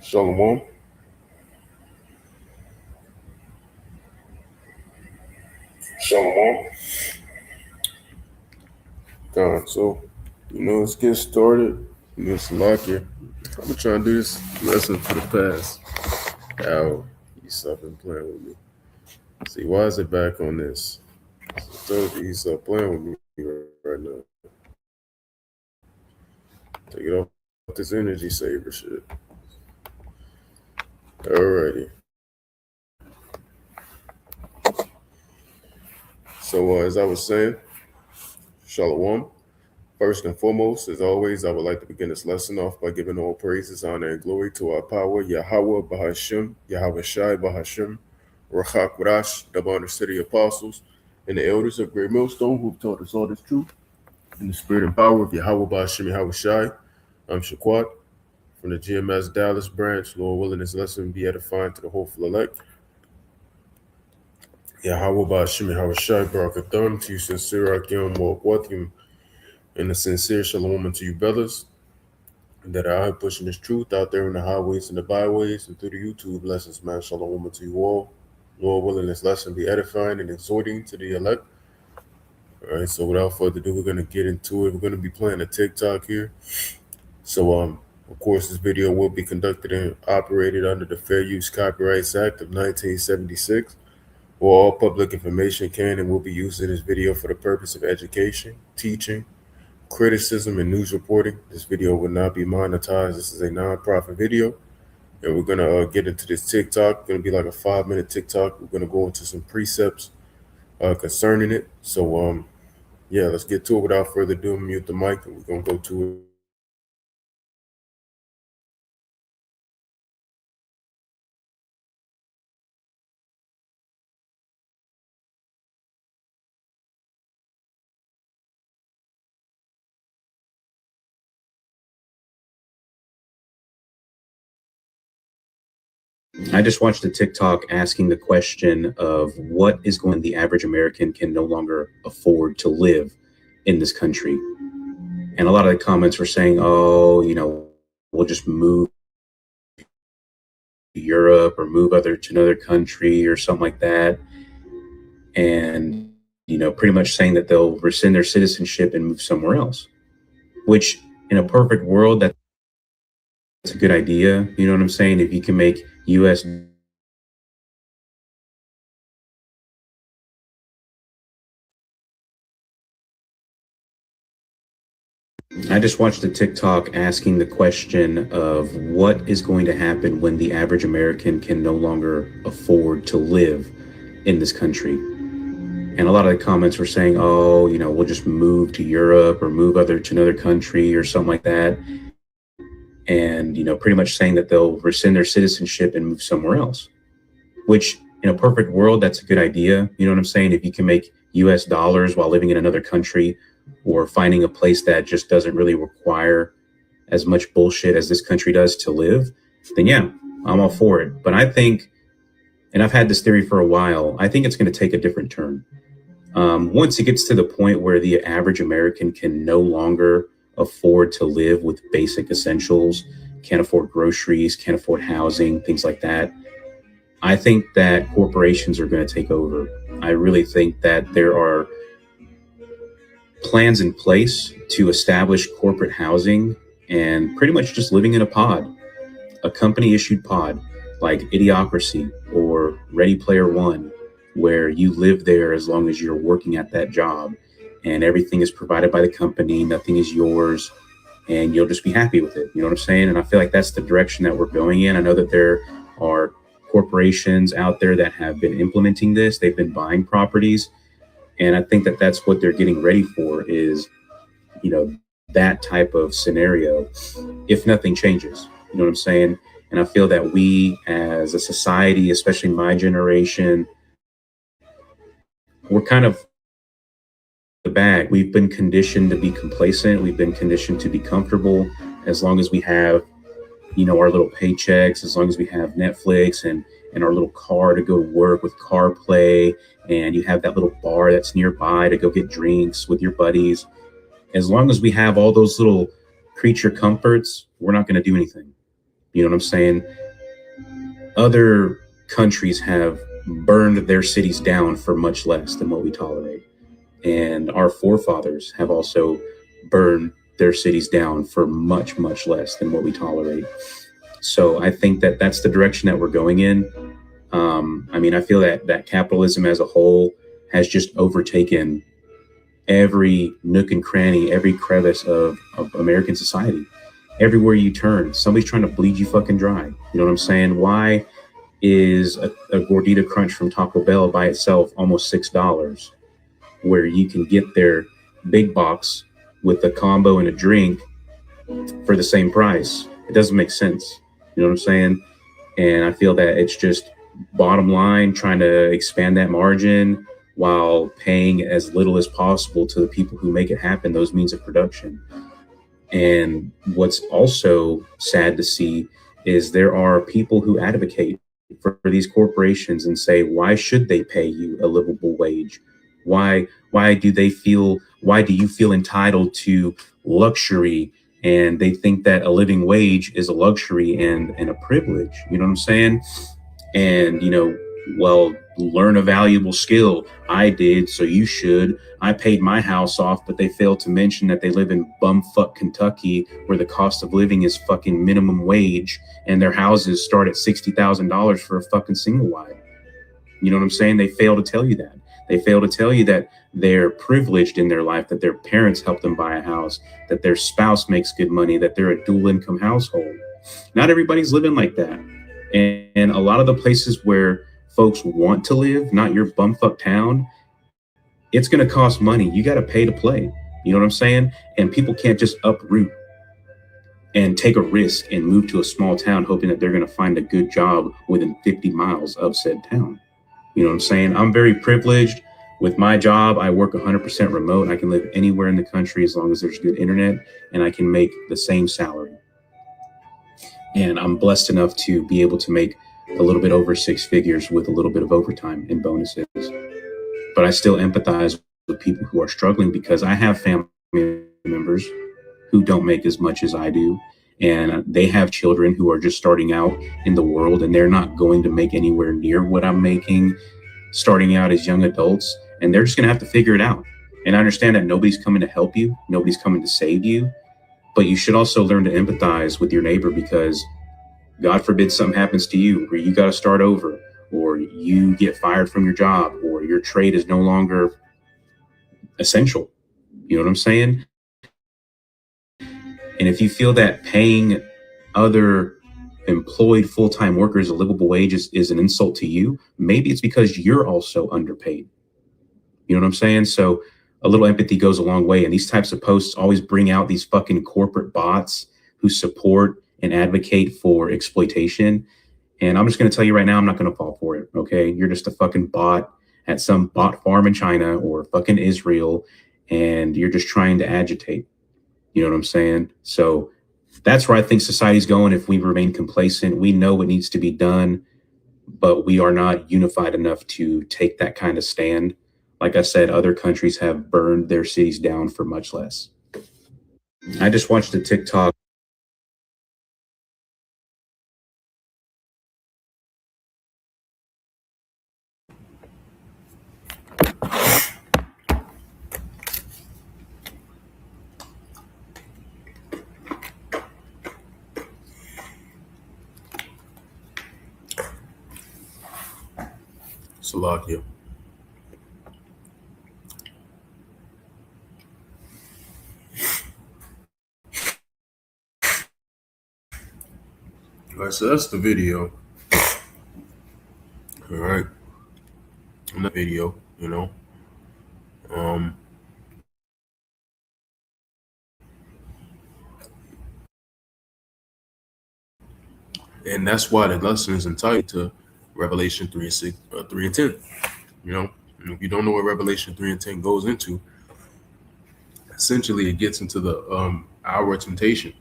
Shalom. Shalom. God, let's get started. Miss Locker. I'm gonna try and do this lesson for the past hour. Esau been playing with me. See, why is it back on this? I told you Esau playing with me right now. Take it off this energy saver shit. Alrighty. So as I was saying, Shalom. First and foremost, as always, I would like to begin this lesson off by giving all praises, honor, and glory to our power, Yahweh Bahashim, Yahweh Shai Bahashim, Rachak Rash, the Bonner City Apostles, and the elders of Great Millstone who have taught us all this truth. In the spirit and power of Yahweh Bahashim, Yahweh Shai, I'm Shaquat from the GMS Dallas branch. Lord willing, this lesson be edifying to the hopeful elect. Yahweh Bahashim, Yahweh Shai, Barakathon, to you sincere Akim, Wathim, and a sincere shalom unto you, brothers, that are out pushing this truth out there in the highways and the byways and through the YouTube lessons, man. Shalom unto you all. Lord willing, this lesson be edifying and exhorting to the elect. All right, so without further ado, we're going to get into it. We're going to be playing a TikTok here. So, of course, this video will be conducted and operated under the Fair Use Copyrights Act of 1976, where all public information can and will be used in this video for the purpose of education, teaching, criticism, and news reporting. This video will not be monetized. This is a non-profit video, and we're gonna get into this TikTok. It's gonna be like a 5-minute TikTok. We're gonna go into some precepts concerning it. So yeah, let's get to it. Without further ado, mute the mic, and we're gonna go to it. I just watched a TikTok asking the question of what is going the average American can no longer afford to live in this country. And a lot of the comments were saying, oh, we'll just move to Europe or move to another country or something like that. And, pretty much saying that they'll rescind their citizenship and move somewhere else, which in a perfect world, that's a good idea. You know what I'm saying? If you can make U.S. I just watched a TikTok asking the question of what is going to happen when the average American can no longer afford to live in this country. And a lot of the comments were saying, oh, we'll just move to Europe or move to another country or something like that. And, pretty much saying that they'll rescind their citizenship and move somewhere else, which in a perfect world, that's a good idea. You know what I'm saying? If you can make US dollars while living in another country, or finding a place that just doesn't really require as much bullshit as this country does to live, then yeah, I'm all for it. But I think, and I've had this theory for a while, I think it's going to take a different turn. Once it gets to the point where the average American can no longer afford to live with basic essentials, can't afford groceries, can't afford housing, things like that, I think that corporations are going to take over. I really think that there are plans in place to establish corporate housing and pretty much just living in a pod, a company issued pod like Idiocracy or Ready Player One, where you live there as long as you're working at that job and everything is provided by the company, nothing is yours, and you'll just be happy with it. You know what I'm saying? And I feel like that's the direction that we're going in. I know that there are corporations out there that have been implementing this. They've been buying properties. And I think that that's what they're getting ready for is, that type of scenario, if nothing changes. You know what I'm saying? And I feel that we as a society, especially my generation, we're kind of the bag. We've been conditioned to be complacent. We've been conditioned to be comfortable as long as we have, our little paychecks, as long as we have Netflix and our little car to go to work with CarPlay, and you have that little bar that's nearby to go get drinks with your buddies. As long as we have all those little creature comforts, we're not going to do anything. You know what I'm saying? Other countries have burned their cities down for much less than what we tolerate. And our forefathers have also burned their cities down for much, much less than what we tolerate. So I think that that's the direction that we're going in. I mean, I feel that capitalism as a whole has just overtaken every nook and cranny, every crevice of American society. Everywhere you turn, somebody's trying to bleed you fucking dry. You know what I'm saying? Why is a gordita crunch from Taco Bell by itself almost $6, where you can get their big box with a combo and a drink for the same price? It doesn't make sense. You know what I'm saying? And I feel that it's just bottom line trying to expand that margin while paying as little as possible to the people who make it happen, those means of production. And what's also sad to see is there are people who advocate for these corporations and say, why should they pay you a livable wage? Why do you feel entitled to luxury? And they think that a living wage is a luxury and a privilege. You know what I'm saying? And well, learn a valuable skill. I did, so you should. I paid my house off, but they failed to mention that they live in bumfuck Kentucky, where the cost of living is fucking minimum wage, and their houses start at $60,000 for a fucking single wide. You know what I'm saying? They fail to tell you that. They fail to tell you that they're privileged in their life, that their parents help them buy a house, that their spouse makes good money, that they're a dual income household. Not everybody's living like that. And a lot of the places where folks want to live, not your bumfuck town, it's going to cost money. You got to pay to play. You know what I'm saying? And people can't just uproot and take a risk and move to a small town hoping that they're going to find a good job within 50 miles of said town. You know what I'm saying? I'm very privileged with my job. I work 100% remote, and I can live anywhere in the country as long as there's good internet, and I can make the same salary. And I'm blessed enough to be able to make a little bit over six figures with a little bit of overtime and bonuses. But I still empathize with people who are struggling, because I have family members who don't make as much as I do. And they have children who are just starting out in the world, and they're not going to make anywhere near what I'm making starting out as young adults. And they're just going to have to figure it out. And I understand that nobody's coming to help you. Nobody's coming to save you. But you should also learn to empathize with your neighbor, because God forbid something happens to you where you got to start over, or you get fired from your job, or your trade is no longer essential. You know what I'm saying? And if you feel that paying other employed full-time workers a livable wage is an insult to you, maybe it's because you're also underpaid. You know what I'm saying? So a little empathy goes a long way. And these types of posts always bring out these fucking corporate bots who support and advocate for exploitation. And I'm just going to tell you right now, I'm not going to fall for it. Okay. You're just a fucking bot at some bot farm in China or fucking Israel, and you're just trying to agitate. You know what I'm saying? So that's where I think society's going if we remain complacent. We know what needs to be done, but we are not unified enough to take that kind of stand. Like I said, other countries have burned their cities down for much less. I just watched a TikTok. Salakia. All right, so that's the video. All right, in the video, and that's why the lesson is entitled to Revelation 3 and 10. And if you don't know what Revelation 3 and 10 goes into, essentially it gets into the hour of temptation.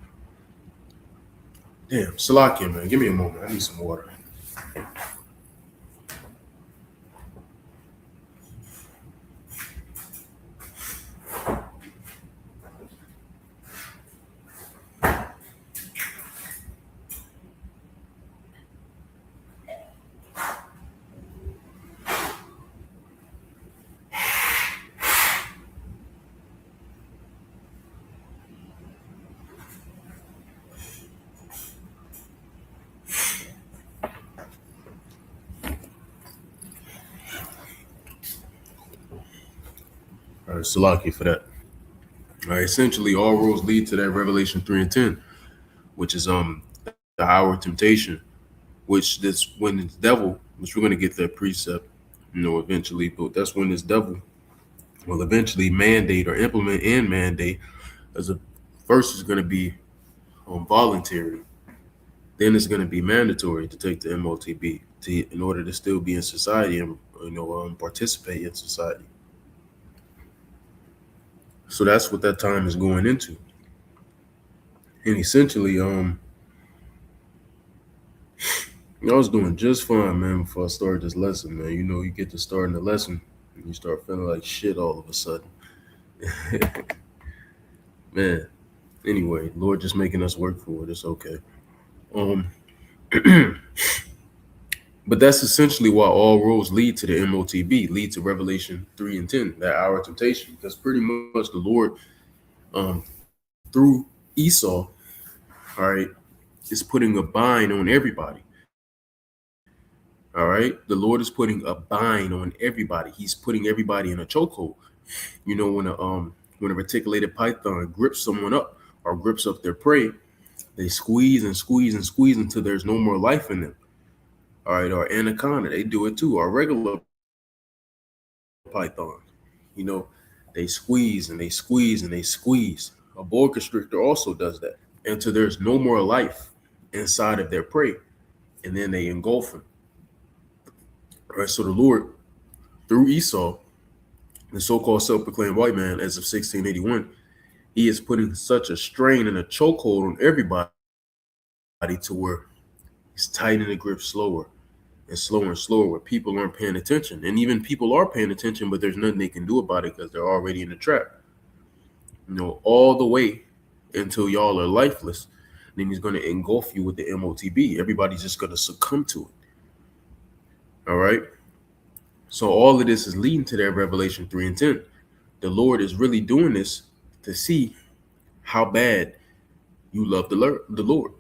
Damn, Salakia, man, give me a moment. I need some water. All right, Salaki for that. All right, essentially, all roads lead to that Revelation 3:10, which is the hour of temptation, which this when it's devil, which we're gonna get that precept, eventually, but that's when this devil will eventually mandate or implement and mandate as a first is gonna be voluntary, then it's gonna be mandatory to take the MOTB in order to still be in society and participate in society. So that's what that time is going into. And essentially, I was doing just fine, man, before I started this lesson, man. You get to starting the lesson and you start feeling like shit all of a sudden. Man, anyway, Lord just making us work for it. It's okay. But that's essentially why all roads lead to the MOTB, lead to Revelation 3:10, that hour of temptation. Because pretty much the Lord, through Esau, all right, is putting a bind on everybody. All right, the Lord is putting a bind on everybody. He's putting everybody in a chokehold. When a reticulated python grips someone up or grips up their prey, they squeeze and squeeze and squeeze until there's no more life in them. All right, or anaconda, they do it too. Or regular python, they squeeze and they squeeze and they squeeze. A boa constrictor also does that until there's no more life inside of their prey, and then they engulf them. All right, so the Lord, through Esau, the so-called self-proclaimed white man, as of 1681, he is putting such a strain and a chokehold on everybody to where he's tightening the grip slower and slower, where people aren't paying attention. And even people are paying attention, but there's nothing they can do about it because they're already in the trap. All the way until y'all are lifeless. Then he's going to engulf you with the MOTB. Everybody's just going to succumb to it. All right. So all of this is leading to that Revelation 3:10. The Lord is really doing this to see how bad you love the Lord,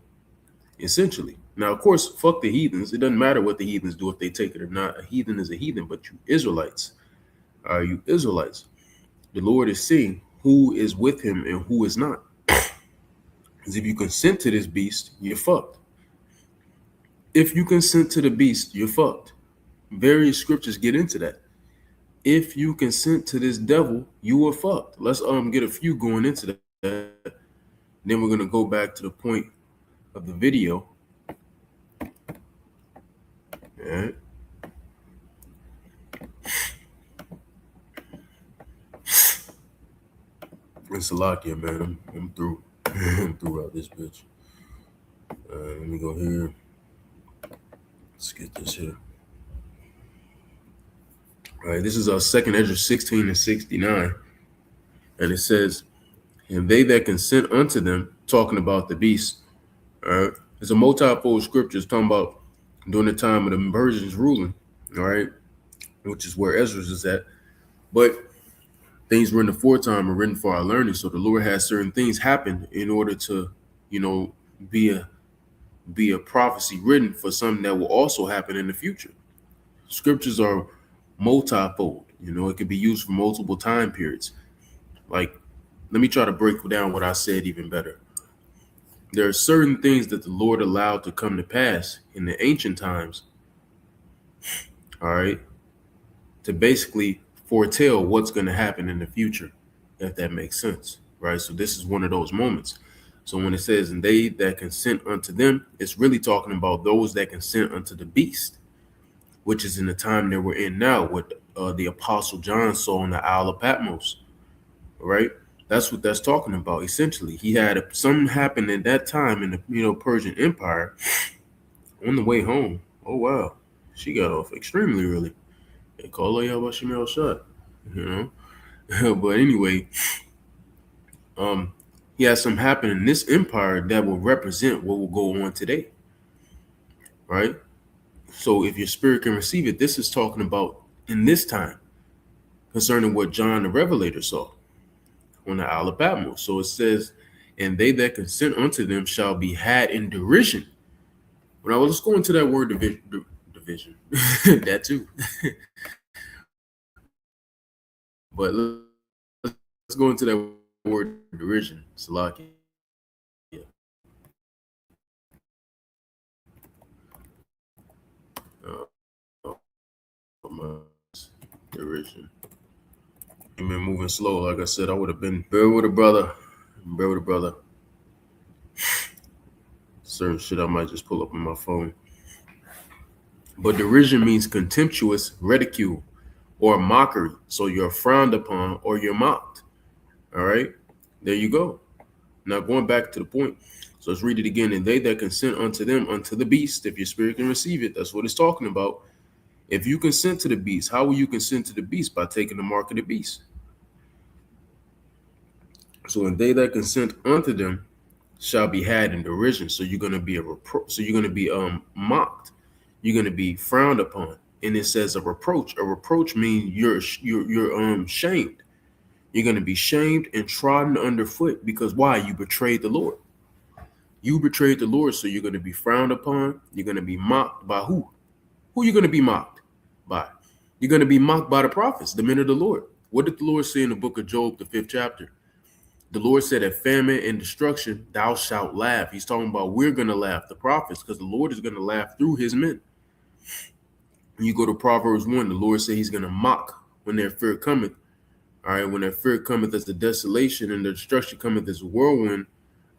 essentially. Now, of course, fuck the heathens. It doesn't matter what the heathens do if they take it or not. A heathen is a heathen, but you Israelites, the Lord is seeing who is with him and who is not. Because if you consent to this beast, you're fucked. If you consent to the beast, you're fucked. Various scriptures get into that. If you consent to this devil, you are fucked. Let's get a few going into that. Then we're gonna go back to the point of the video. All right. It's a lot here, man. I'm through. I'm through out this bitch. Let me go here. Let's get this here. All right, this is our second Ezra 16 and 69. And it says, and they that consent unto them, talking about the beast. All right. There's a multiple scriptures talking about during the time of the Persians ruling, all right, which is where Ezra is at. But things written aforetime are written for our learning. So the Lord has certain things happen in order to, be a prophecy written for something that will also happen in the future. Scriptures are multifold. It could be used for multiple time periods. Like, let me try to break down what I said even better. There are certain things that the Lord allowed to come to pass in the ancient times, all right, to basically foretell what's going to happen in the future, if that makes sense, right? So this is one of those moments. So when it says, and they that consent unto them, it's really talking about those that consent unto the beast, which is in the time that we're in now, what the Apostle John saw on the Isle of Patmos, right? That's what that's talking about. Essentially, he had something happen at that time in the Persian Empire. On the way home, oh wow, she got off extremely early. They call her about Shemel shot, But anyway, he had something happen in this empire that will represent what will go on today, right? So if your spirit can receive it, this is talking about in this time concerning what John the Revelator saw on the Isle of Patmos. So it says, and they that consent unto them shall be had in derision. Well, now let's go into that word division. That too. But go into that word derision, Salaki. Derision. I've been moving slow. Like I said, I would have been bear with a brother. Bear with a brother. Certain shit I might just pull up on my phone. But derision means contemptuous ridicule or mockery. So you're frowned upon or you're mocked. All right. There you go. Now going back to the point. So let's read it again. And they that consent unto them, unto the beast, if your spirit can receive it, that's what it's talking about. If you consent to the beast, how will you consent to the beast? By taking the mark of the beast. So and they that consent unto them shall be had in derision. So you're gonna be so you're gonna be mocked. You're gonna be frowned upon. And it says a reproach. A reproach means you're shamed. You're gonna be shamed and trodden underfoot because why? You betrayed the Lord. You betrayed the Lord, so you're gonna be frowned upon. You're gonna be mocked by who? Who are you gonna be mocked by? You're gonna be mocked by the prophets, the men of the Lord. What did the Lord say in the book of Job, the 5th chapter? The Lord said, at famine and destruction, thou shalt laugh. He's talking about we're going to laugh, the prophets, because the Lord is going to laugh through his men. When you go to Proverbs 1, the Lord said he's going to mock when their fear cometh. All right, when their fear cometh as the desolation and the destruction cometh as a whirlwind,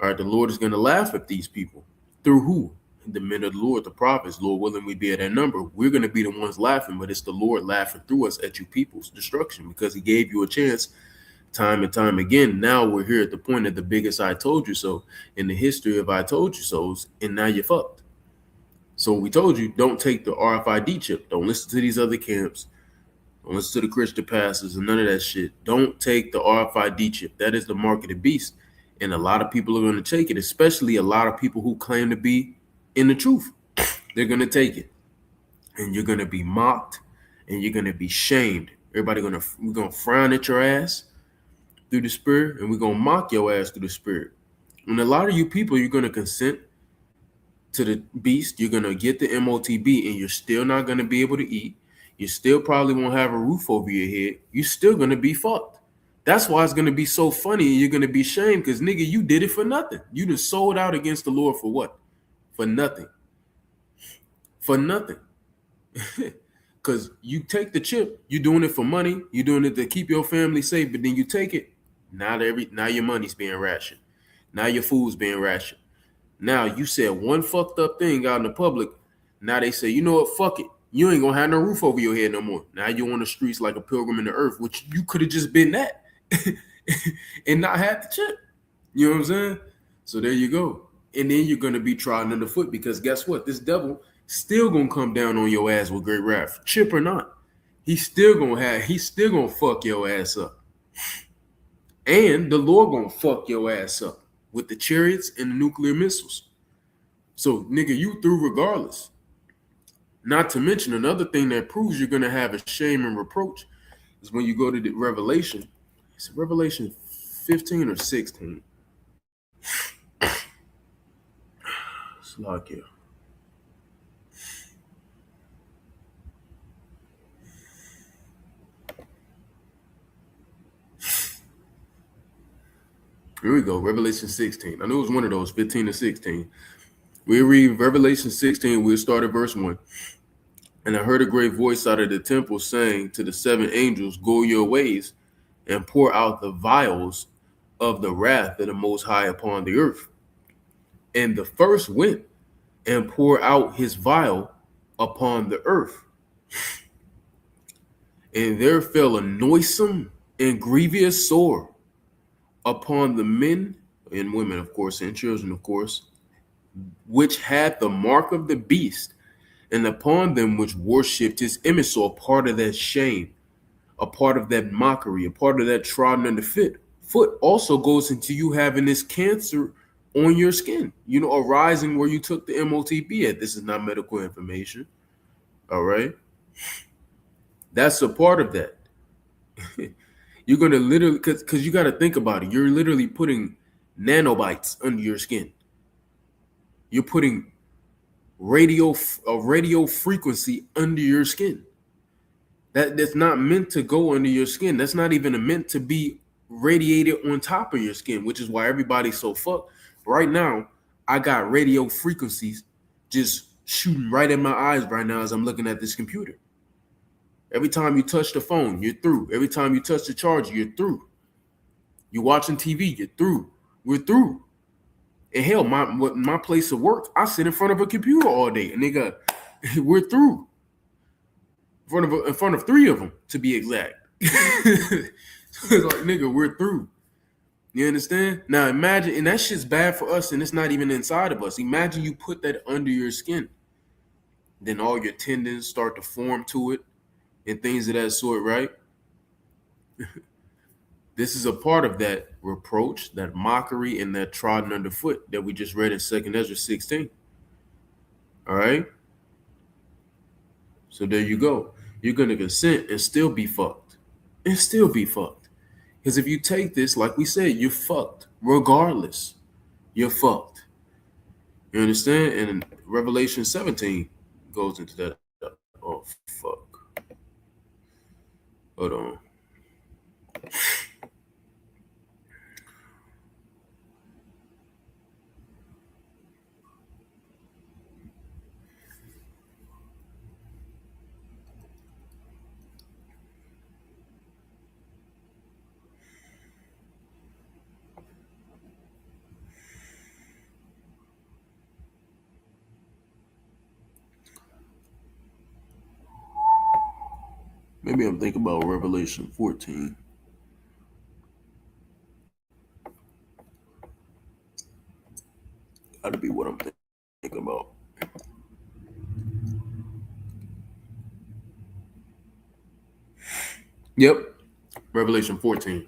all right, the Lord is going to laugh at these people. Through who? The men of the Lord, the prophets. Lord willing, we be at that number. We're going to be the ones laughing, but it's the Lord laughing through us at you people's destruction because he gave you a chance time and time again. Now we're here at the point of the biggest I told you so in the history of I told you so's, and now you're fucked. So we told you, don't take the RFID chip. Don't listen to these other camps. Don't listen to the Christian pastors and none of that shit. Don't take the RFID chip. That is the mark of the beast. And a lot of people are going to take it, especially a lot of people who claim to be in the truth. They're going to take it. And you're going to be mocked and you're going to be shamed. We're going to frown at your ass through the spirit, and we're going to mock your ass through the spirit. And a lot of you people, you're going to consent to the beast. You're going to get the MOTB, and you're still not going to be able to eat. You still probably won't have a roof over your head. You're still going to be fucked. That's why it's going to be so funny. You're going to be shamed because, nigga, you did it for nothing. You just sold out against the Lord for what? For nothing. For nothing. Because you take the chip, you're doing it for money. You're doing it to keep your family safe, but then you take it. Now your money's being rationed. Now your food's being rationed. Now you said one fucked up thing out in the public. Now they say, you know what, fuck it. You ain't gonna have no roof over your head no more. Now you're on the streets like a pilgrim in the earth, which you could have just been that and not had the chip. You know what I'm saying? So there you go. And then you're gonna be trodden underfoot because guess what? This devil still gonna come down on your ass with great wrath, chip or not. He's still gonna fuck your ass up. And the Lord gonna fuck your ass up with the chariots and the nuclear missiles. So, nigga, you through regardless. Not to mention another thing that proves you're gonna have a shame and reproach is when you go to the Revelation. It's Revelation 15 or 16. It's like here. Here we go, Revelation 16. I knew it was one of those, 15 to 16. We read Revelation 16, we'll start at verse 1. And I heard a great voice out of the temple saying to the 7 angels, go your ways and pour out the vials of the wrath of the Most High upon the earth. And the first went and poured out his vial upon the earth. And there fell a noisome and grievous sore upon the men and women, of course, and children, of course, which had the mark of the beast, and upon them which worshipped his image. So a part of that shame, a part of that mockery, a part of that trodden underfoot also goes into you having this cancer on your skin, arising where you took the MOTB at. This is not medical information. All right. That's a part of that. You're going to literally, because you got to think about it. You're literally putting nanobites under your skin. You're putting radio frequency under your skin. That's not meant to go under your skin. That's not even meant to be radiated on top of your skin, which is why everybody's so fucked. Right now, I got radio frequencies just shooting right in my eyes right now as I'm looking at this computer. Every time you touch the phone, you're through. Every time you touch the charger, you're through. You're watching TV, you're through. We're through. And hell, my place of work, I sit in front of a computer all day, and nigga, we're through. In front of 3 of them, to be exact. So it's like, nigga, we're through. You understand? Now imagine, and that shit's bad for us, and it's not even inside of us. Imagine you put that under your skin. Then all your tendons start to form to it and things of that sort, right? This is a part of that reproach, that mockery, and that trodden underfoot that we just read in 2 Ezra 16. All right? So there you go. You're going to consent and still be fucked. And still be fucked. Because if you take this, like we said, you're fucked. Regardless, you're fucked. You understand? And Revelation 17 goes into that. Oh, fuck. Hold on. Maybe I'm thinking about Revelation 14. Gotta be what I'm thinking about. Yep. Revelation 14.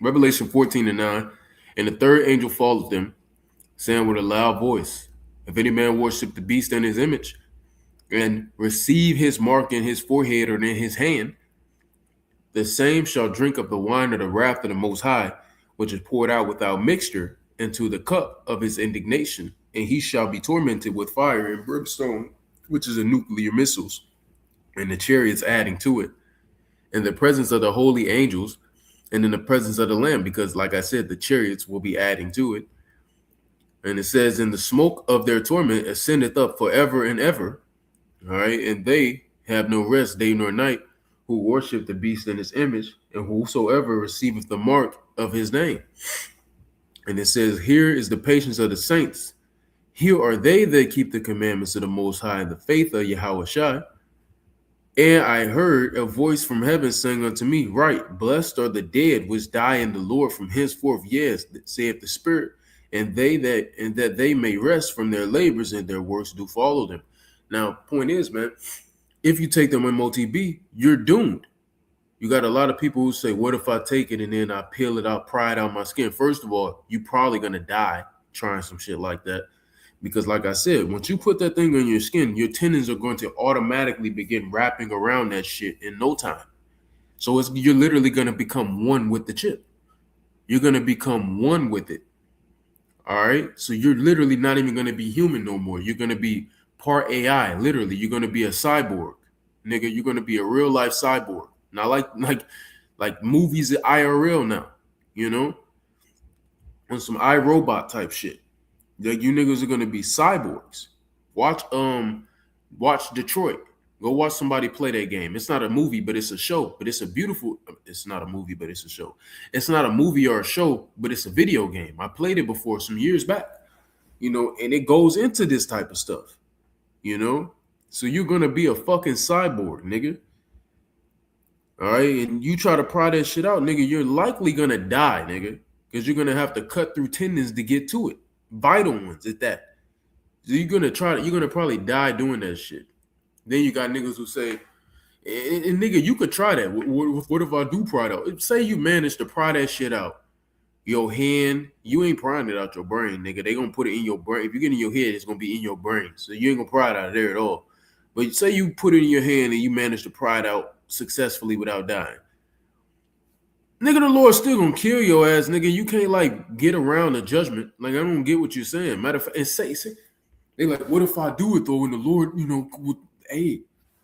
Revelation 14:9. And the third angel followed them, saying with a loud voice, if any man worship the beast and his image, and receive his mark in his forehead or in his hand, the same shall drink of the wine of the wrath of the Most High, which is poured out without mixture into the cup of his indignation, and he shall be tormented with fire and brimstone, which is a nuclear missiles, and the chariots adding to it, in the presence of the holy angels, and in the presence of the Lamb, because like I said, the chariots will be adding to it. And it says, in the smoke of their torment ascendeth up forever and ever. All right, and they have no rest day nor night, who worship the beast in his image, and whosoever receiveth the mark of his name. And it says, here is the patience of the saints. Here are they that keep the commandments of the Most High and the faith of Yahushua. And I heard a voice from heaven saying unto me, right, blessed are the dead which die in the Lord from henceforth, yes, saith the Spirit, and that they may rest from their labors, and their works do follow them. Now, point is, man, if you take the MOTB, you're doomed. You got a lot of people who say, what if I take it and then I peel it out, pry it out my skin? First of all, you're probably going to die trying some shit like that. Because like I said, once you put that thing on your skin, your tendons are going to automatically begin wrapping around that shit in no time. So you're literally going to become one with the chip. You're going to become one with it. All right? So you're literally not even going to be human no more. You're going to be part AI, literally. You're going to be a cyborg. Nigga, you're going to be a real life cyborg. Not like movies at IRL now, you know? On some iRobot type shit. Like, you niggas are gonna be cyborgs. Watch Detroit. Go watch somebody play that game. It's not a movie, but it's a show. But it's not a movie, but it's a show. It's not a movie or a show, but it's a video game. I played it before some years back, you know, and it goes into this type of stuff, you know? So you're gonna be a fucking cyborg, nigga. All right, and you try to pry that shit out, nigga, you're likely gonna die, nigga, because you're gonna have to cut through tendons to get to it. Vital ones at that. So you're gonna probably die doing that shit. Then you got niggas who say, and nigga, you could try that. What if I do pry it out? Say you manage to pry that shit out. Your hand, you ain't prying it out your brain, nigga. They gonna put it in your brain. If you get in your head, it's gonna be in your brain. So you ain't gonna pry it out of there at all. But say you put it in your hand and you manage to pry it out successfully without dying. Nigga, the Lord still gonna kill your ass, nigga. You can't like get around the judgment. Like, I don't get what you're saying. Matter of fact, and say they like, what if I do it though? And the Lord, you know, hey,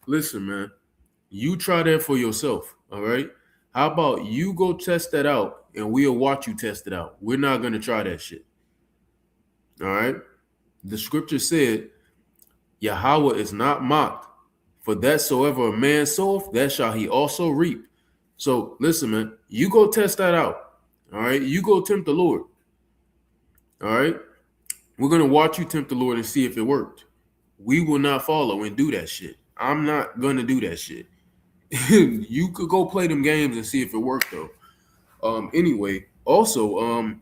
listen, man, you try that for yourself. All right. How about you go test that out and we'll watch you test it out? We're not going to try that shit. All right? The scripture said, Yahweh is not mocked, for thatsoever a man soweth, that shall he also reap. So listen, man, you go test that out. All right? You go tempt the Lord. All right? We're going to watch you tempt the Lord and see if it worked. We will not follow and do that shit. I'm not going to do that shit. You could go play them games and see if it worked, though. Anyway, also,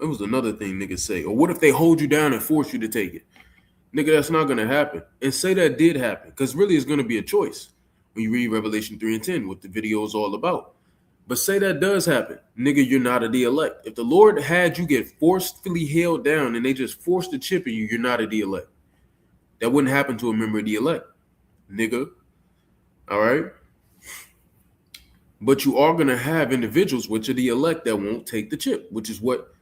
it was another thing niggas say. Or what if they hold you down and force you to take it? Nigga, that's not going to happen. And say that did happen, because really it's going to be a choice when you read Revelation 3 and 10, what the video is all about. But say that does happen. Nigga, you're not of the elect. If the Lord had you get forcefully held down and they just forced the chip in you, you're not of the elect. That wouldn't happen to a member of the elect, nigga. All right? But you are going to have individuals which are the elect that won't take the chip, which is what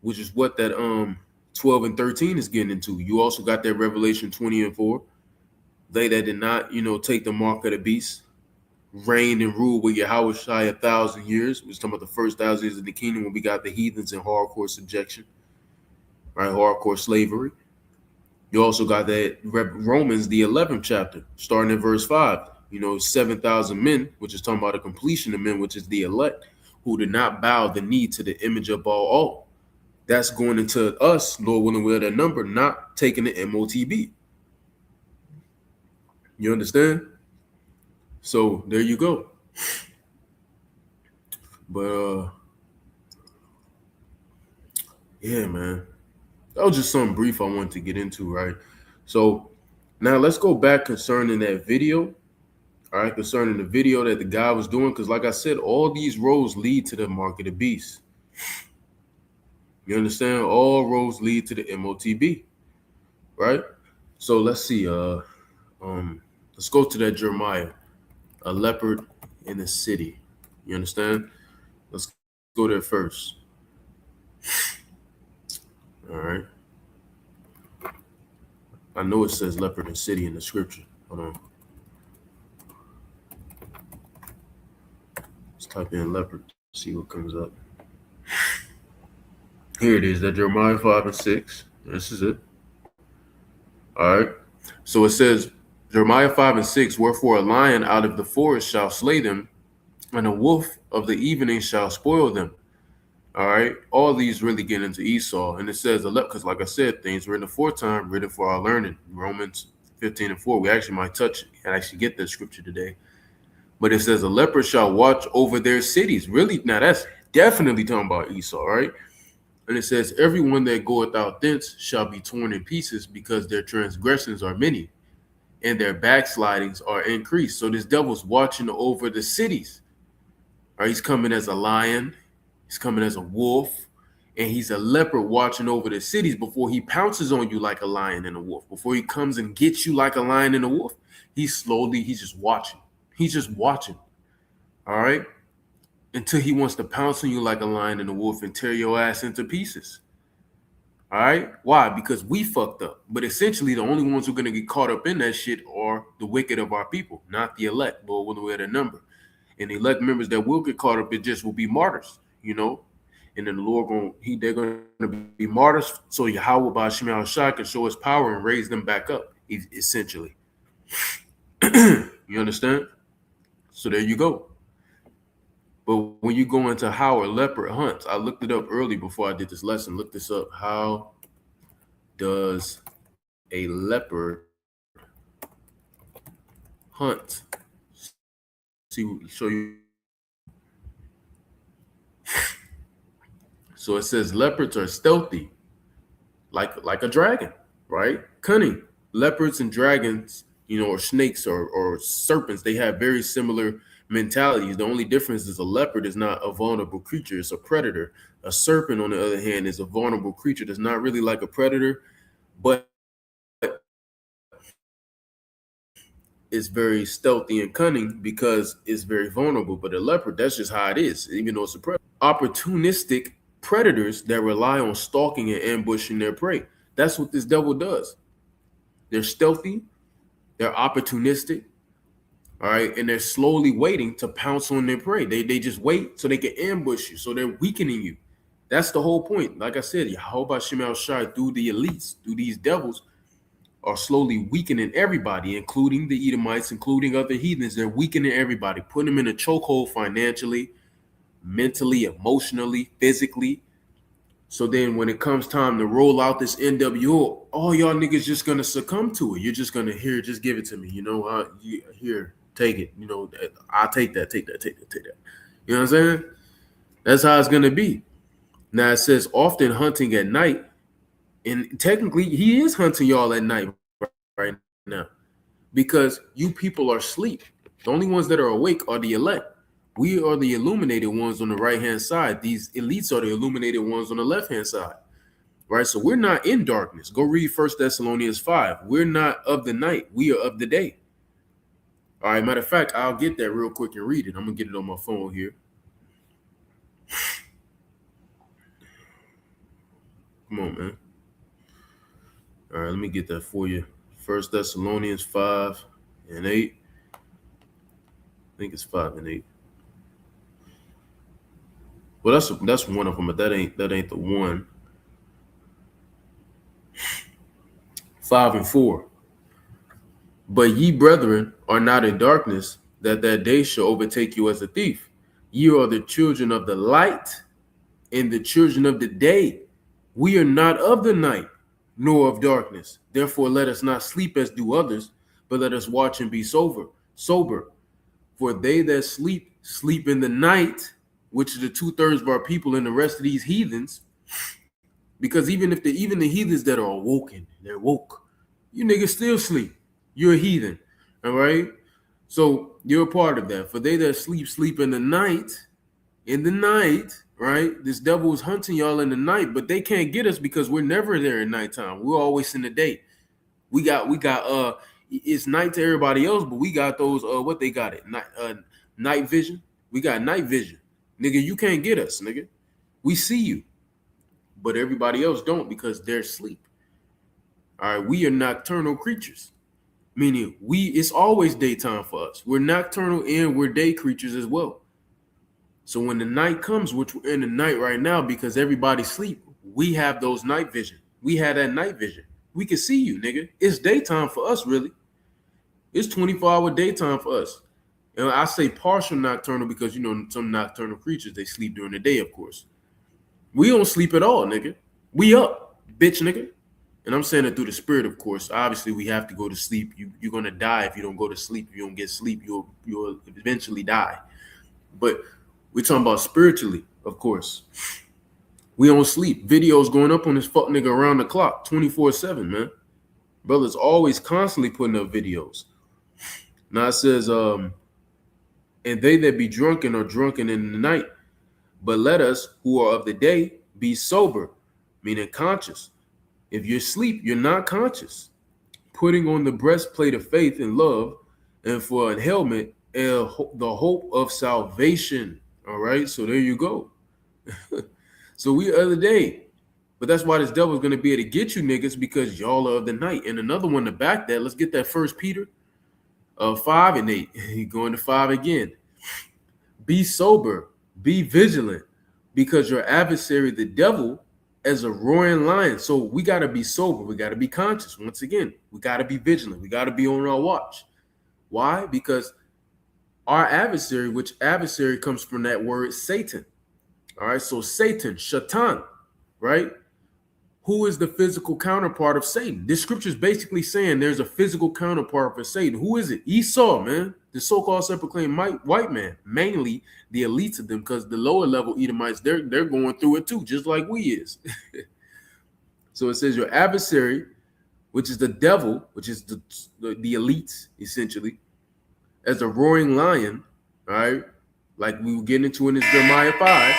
that 12 and 13 is getting into. You also got that Revelation 20 and 4. They that did not, take the mark of the beast, reign and rule with Yahweh Shai 1,000 years. We're talking about the first 1,000 years of the kingdom when we got the heathens in hardcore subjection, right? Hardcore slavery. You also got that Romans, the 11th chapter, starting at verse 5. 7,000 men, which is talking about the completion of men, which is the elect, who did not bow the knee to the image of Baal. That's going into us, Lord willing, with that number, not taking the MOTB. You understand? So there you go. But yeah, man. That was just something brief I wanted to get into, right? So now let's go back concerning that video. All right, concerning the video that the guy was doing, because like I said, all these roads lead to the mark of the beast. You understand? All roads lead to the MOTB, right? So let's see. Let's go to that Jeremiah, a leopard in the city. You understand? Let's go there first. All right. I know it says leopard in city in the scripture. Hold on. Let's type in leopard, see what comes up. Here it is, that Jeremiah 5 and 6. This is it. All right. So it says, Jeremiah 5 and 6, wherefore a lion out of the forest shall slay them, and a wolf of the evening shall spoil them. All right. All these really get into Esau. And it says, because like I said, things written aforetime, written for our learning. Romans 15 and 4. We actually might touch and actually get that scripture today. But it says, a leopard shall watch over their cities. Really? Now that's definitely talking about Esau, right? And it says, everyone that goeth out thence shall be torn in pieces, because their transgressions are many and their backslidings are increased. So this devil's watching over the cities. All right, he's coming as a lion. He's coming as a wolf. And he's a leopard watching over the cities before he pounces on you like a lion and a wolf. Before he comes and gets you like a lion and a wolf, he's just watching. He's just watching. All right. Until he wants to pounce on you like a lion and a wolf and tear your ass into pieces. All right. Why? Because we fucked up. But essentially, the only ones who are going to get caught up in that shit are the wicked of our people, not the elect, but we're at a number. And the elect members that will get caught up, it just will be martyrs, And then the Lord they're going to be martyrs, so Yahweh by Shema Shai can show his power and raise them back up, essentially. You understand? So there you go. But when you go into how a leopard hunts, I looked it up early before I did this lesson. Look this up. How does a leopard hunt? Show you. So it says leopards are stealthy, like a dragon, right? Cunning. Leopards and dragons, or snakes or serpents, they have very similar mentalities. The only difference is a leopard is not a vulnerable creature. It's a predator. A serpent, on the other hand, is a vulnerable creature that's not really like a predator, but it's very stealthy and cunning because it's very vulnerable. But a leopard, that's just how it is, even though it's a predator. Opportunistic predators that rely on stalking and ambushing their prey. That's what this devil does. They're stealthy. They're opportunistic. All right, and they're slowly waiting to pounce on their prey. They just wait so they can ambush you. So they're weakening you. That's the whole point. Like I said, Yahweh Shem Shai through the elites, through these devils, are slowly weakening everybody, including the Edomites, including other heathens. They're weakening everybody, putting them in a chokehold financially, mentally, emotionally, physically. So then when it comes time to roll out this NWO, all y'all niggas just gonna succumb to it. You're just gonna here, just give it to me. Here, take it. I'll take that, take that, take that, take that. You know what I'm saying? That's how it's gonna be. Now it says often hunting at night, and technically he is hunting y'all at night right now because you people are asleep. The only ones that are awake are the elect. We are the illuminated ones on the right-hand side. These elites are the illuminated ones on the left-hand side, right? So we're not in darkness. Go read 1 Thessalonians 5. We're not of the night. We are of the day. All right, matter of fact, I'll get that real quick and read it. I'm going to get it on my phone here. Come on, man. All right, let me get that for you. 1 Thessalonians 5 and 8. I think it's 5 and 8. Well, that's one of them, but that ain't the one. 5 and 4. But ye, brethren, are not in darkness, that day shall overtake you as a thief. Ye are the children of the light and the children of the day. We are not of the night, nor of darkness. Therefore, let us not sleep as do others, but let us watch and be sober. For they that sleep, sleep in the night, which is the 2/3 of our people and the rest of these heathens. Because even the heathens that are awoken, they're woke, you niggas still sleep. You're a heathen, all right? So you're a part of that. For they that sleep, sleep in the night, right? This devil is hunting y'all in the night, but they can't get us because we're never there at nighttime. We're always in the day. We got it's night to everybody else, but we got those what they got it night vision. We got night vision, nigga. You can't get us, nigga. We see you, but everybody else don't because they're asleep. All right, we are nocturnal creatures, meaning it's always daytime for us. We're nocturnal and we're day creatures as well. So when the night comes, which we're in the night right now because everybody's asleep, we have those night vision. We had that night vision. We can see you, nigga. It's daytime for us, really. It's 24-hour daytime for us. And I say partial nocturnal because, some nocturnal creatures, they sleep during the day, of course. We don't sleep at all, nigga. We up, bitch, nigga. And I'm saying it through the spirit, of course. Obviously, we have to go to sleep. You're going to die if you don't go to sleep. If you don't get sleep, you'll eventually die. But we're talking about spiritually, of course. We don't sleep. Videos going up on this fuck nigga around the clock, 24/7, man. Brother's always constantly putting up videos. Now it says, and they that be drunken are drunken in the night. But let us who are of the day be sober, meaning conscious. If you're asleep, you're not conscious. Putting on the breastplate of faith and love, and for a helmet, the hope of salvation. All right, so there you go. So we are the day. But that's why this devil is going to be able to get you niggas because y'all are of the night. And another one to back that, let's get that 1 Peter 5 and 8. He going to 5 again. Be sober, be vigilant, because your adversary, the devil, as a roaring lion. So we got to be sober. We got to be conscious. Once again, we got to be vigilant. We got to be on our watch. Why? Because our adversary, which adversary comes from that word Satan. All right. So Satan, Shaitan, right? Who is the physical counterpart of Satan? This scripture is basically saying there's a physical counterpart for Satan. Who is it? Esau, man. The so-called self-proclaimed white man. Mainly the elites of them, because the lower level Edomites, they're going through it too, just like we is. So it says your adversary, which is the devil, which is the elites, essentially, as a roaring lion, right? Like we were getting into in this Jeremiah 5,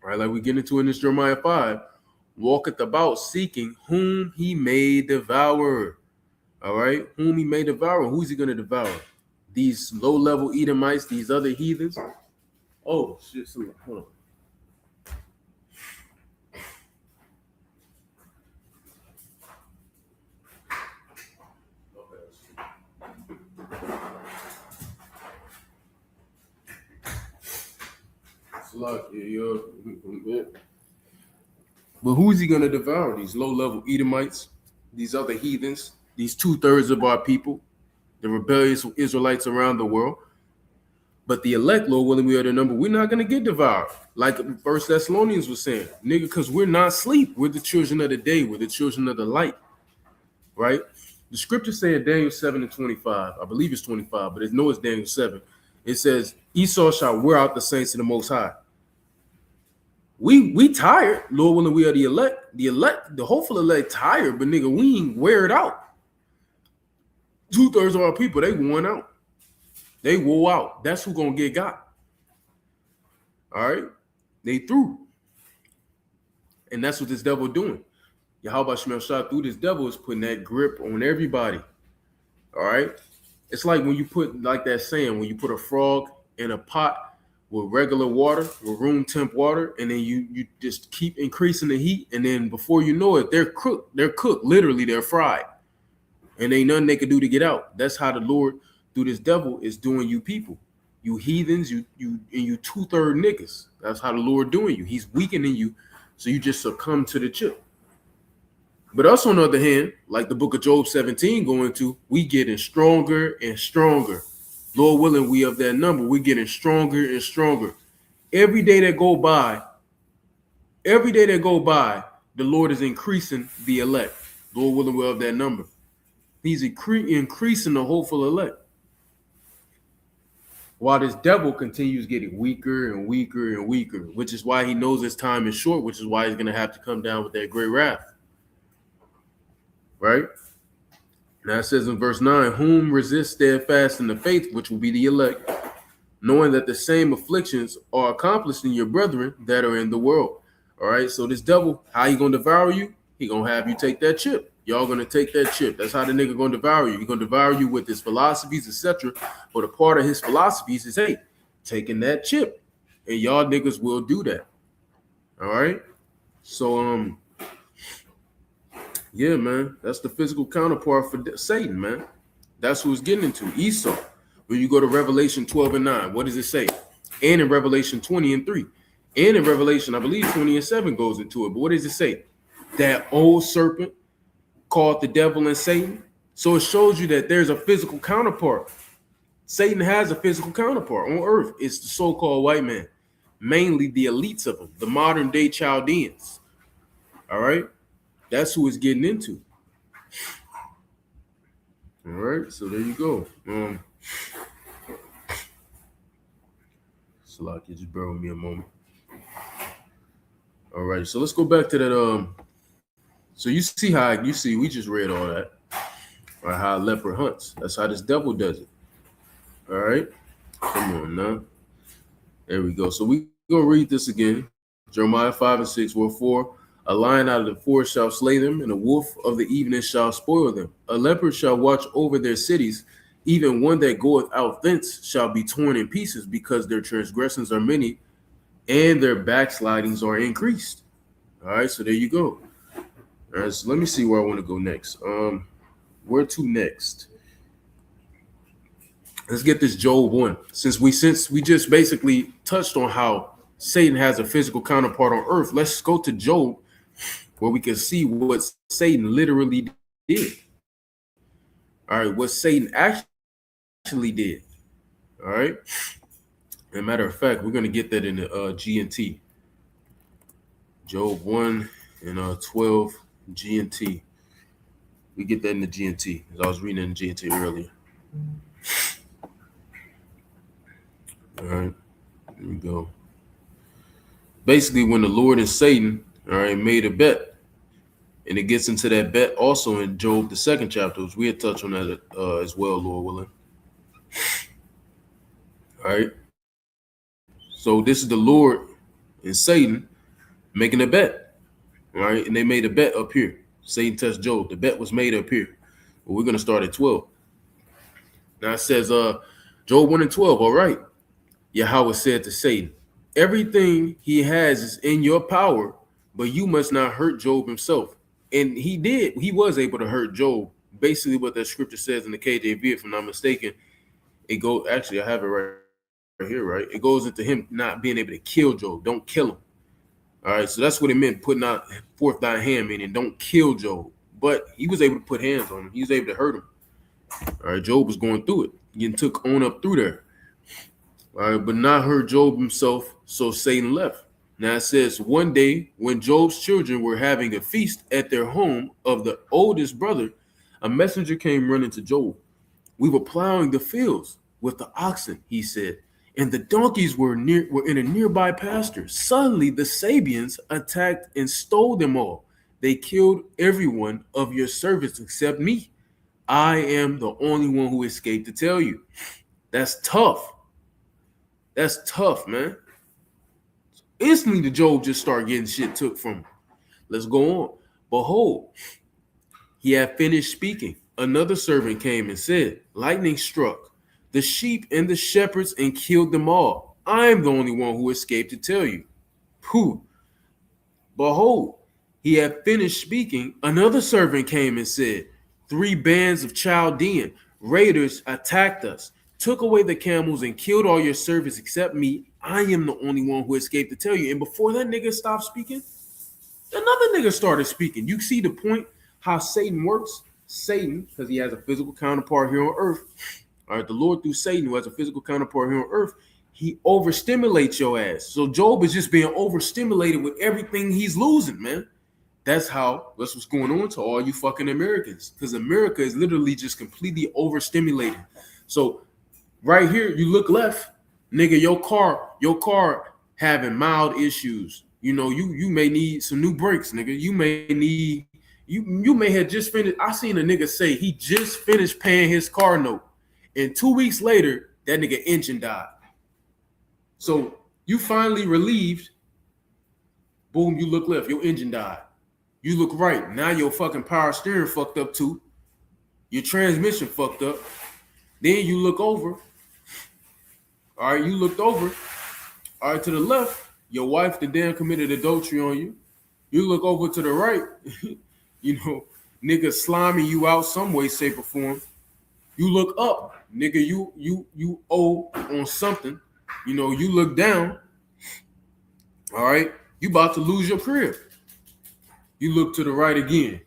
right? Like we get into in this Jeremiah 5. Walketh about seeking whom he may devour. All right, whom he may devour. Who's he going to devour? These low-level Edomites, these other heathens. Oh shit! Hold on. But who is he going to devour? These low-level Edomites, these other heathens, these 2/3 of our people, the rebellious Israelites around the world. But the elect, Lord willing, we are the number. We're not going to get devoured. Like First Thessalonians was saying, nigga, because we're not asleep. We're the children of the day. We're the children of the light, right? The scripture saying Daniel 7:25. I believe it's 25, but it's Daniel 7. It says, Esau shall wear out the saints of the Most High. We tired, Lord willing, we are the elect. The elect, the hopeful elect tired, but nigga, we ain't wear it out. 2/3 of our people, they worn out. They wore out. That's who gonna get got. All right? They through. And that's what this devil doing. Yahweh Shemel shot through this devil is putting that grip on everybody. All right? It's like when you put, like that saying, when you put a frog in a pot with regular water, with room temp water, and then you just keep increasing the heat, and then before you know it, they're cooked. They're cooked. Literally, they're fried. And ain't nothing they can do to get out. That's how the Lord, through this devil, is doing you people. You heathens, you 2/3 niggas. That's how the Lord doing you. He's weakening you, so you just succumb to the chip. But us, on the other hand, like the book of Job 17 going to, we getting stronger and stronger. Lord willing, we of that number. We're getting stronger and stronger. Every day that go by, the Lord is increasing the elect. Lord willing, we're of that number. He's increasing the hopeful elect. While this devil continues getting weaker and weaker and weaker, which is why he knows his time is short, which is why he's going to have to come down with that great wrath. Right? Now it says in verse 9, whom resist steadfast in the faith, which will be the elect, knowing that the same afflictions are accomplished in your brethren that are in the world. All right, so this devil, how he going to devour you? He going to have you take that chip. Y'all going to take that chip. That's how the nigga going to devour you. He's going to devour you with his philosophies, etc. But a part of his philosophies is, hey, taking that chip. And y'all niggas will do that. All right? So, yeah, man, that's the physical counterpart for Satan, man. That's who it's getting into, Esau. When you go to Revelation 12:9, what does it say? And in Revelation 20:3. And in Revelation, I believe 20:7 goes into it. But what does it say? That old serpent called the devil and Satan. So it shows you that there's a physical counterpart. Satan has a physical counterpart on earth. It's the so-called white man, mainly the elites of them, the modern day Chaldeans. All right? That's who it's getting into. All right, so there you go. Salaki, just bear with me a moment. All right, so let's go back to that. So you see, we just read all that. Right, how a leopard hunts. That's how this devil does it. All right, come on now. There we go. So we gonna read this again. Jeremiah 5:6. Wherefore, a lion out of the forest shall slay them, and a wolf of the evening shall spoil them. A leopard shall watch over their cities. Even one that goeth out thence shall be torn in pieces, because their transgressions are many, and their backslidings are increased. All right, so there you go. All right, so let me see where I want to go next. Where to next? Let's get this Job 1. Since we just basically touched on how Satan has a physical counterpart on earth, let's go to Job, where we can see what Satan literally did. All right, what Satan actually did. All right. As a matter of fact, we're going to get that in the G&T. Job 1 and 12 G&T. We get that in the G&T, as I was reading in the G&T earlier. All right, there we go. Basically, when the Lord and Satan, all right, made a bet, and it gets into that bet also in Job, the 2nd chapter, which we had touched on that as well, Lord willing. All right. So this is the Lord and Satan making a bet, all right? And they made a bet up here. Satan touched Job. The bet was made up here. But we're going to start at 12. Now it says, Job 1 and 12, all right. Yahweh said to Satan, everything he has is in your power, but you must not hurt Job himself. And he did. He was able to hurt Job. Basically what that scripture says in the KJV, if I'm not mistaken, it goes, actually, I have it right here, right? It goes into him not being able to kill Job. Don't kill him. All right, so that's what it meant, putting out forth thy hand, meaning don't kill Job. But he was able to put hands on him. He was able to hurt him. All right, Job was going through it, getting took on up through there. All right, but not hurt Job himself, so Satan left. Now it says, one day when Job's children were having a feast at their home of the oldest brother, a messenger came running to Job. We were plowing the fields with the oxen, he said, and the donkeys were in a nearby pasture. Suddenly the Sabians attacked and stole them all. They killed every one of your servants except me. I am the only one who escaped to tell you. That's tough. That's tough, man. Instantly the Job just started getting shit took from him. Let's go on. Behold, he had finished speaking. Another servant came and said, lightning struck the sheep and the shepherds and killed them all. I am the only one who escaped to tell you. Who? Behold, he had finished speaking. Another servant came and said, 3 bands of Chaldean raiders attacked us, took away the camels and killed all your servants except me. I am the only one who escaped to tell you. And before that nigga stopped speaking, another nigga started speaking. You see the point how Satan works? Satan, because he has a physical counterpart here on earth. All right, the Lord through Satan, who has a physical counterpart here on earth, he overstimulates your ass. So Job is just being overstimulated with everything he's losing, man. That's what's going on to all you fucking Americans. Because America is literally just completely overstimulated. So right here, you look left, nigga, your car having mild issues. You know, you may need some new brakes, nigga. You may have just finished. I seen a nigga say he just finished paying his car note. And 2 weeks later, that nigga engine died. So you finally relieved. Boom, you look left, your engine died. You look right, now your fucking power steering fucked up too. Your transmission fucked up. Then you look over. All right, you looked over. All right, to the left, your wife the damn committed adultery on you. You look over to the right, you know, nigga sliming you out some way, shape, or form. You look up, nigga, you owe on something. You know, you look down. All right, you about to lose your crib. You look to the right again.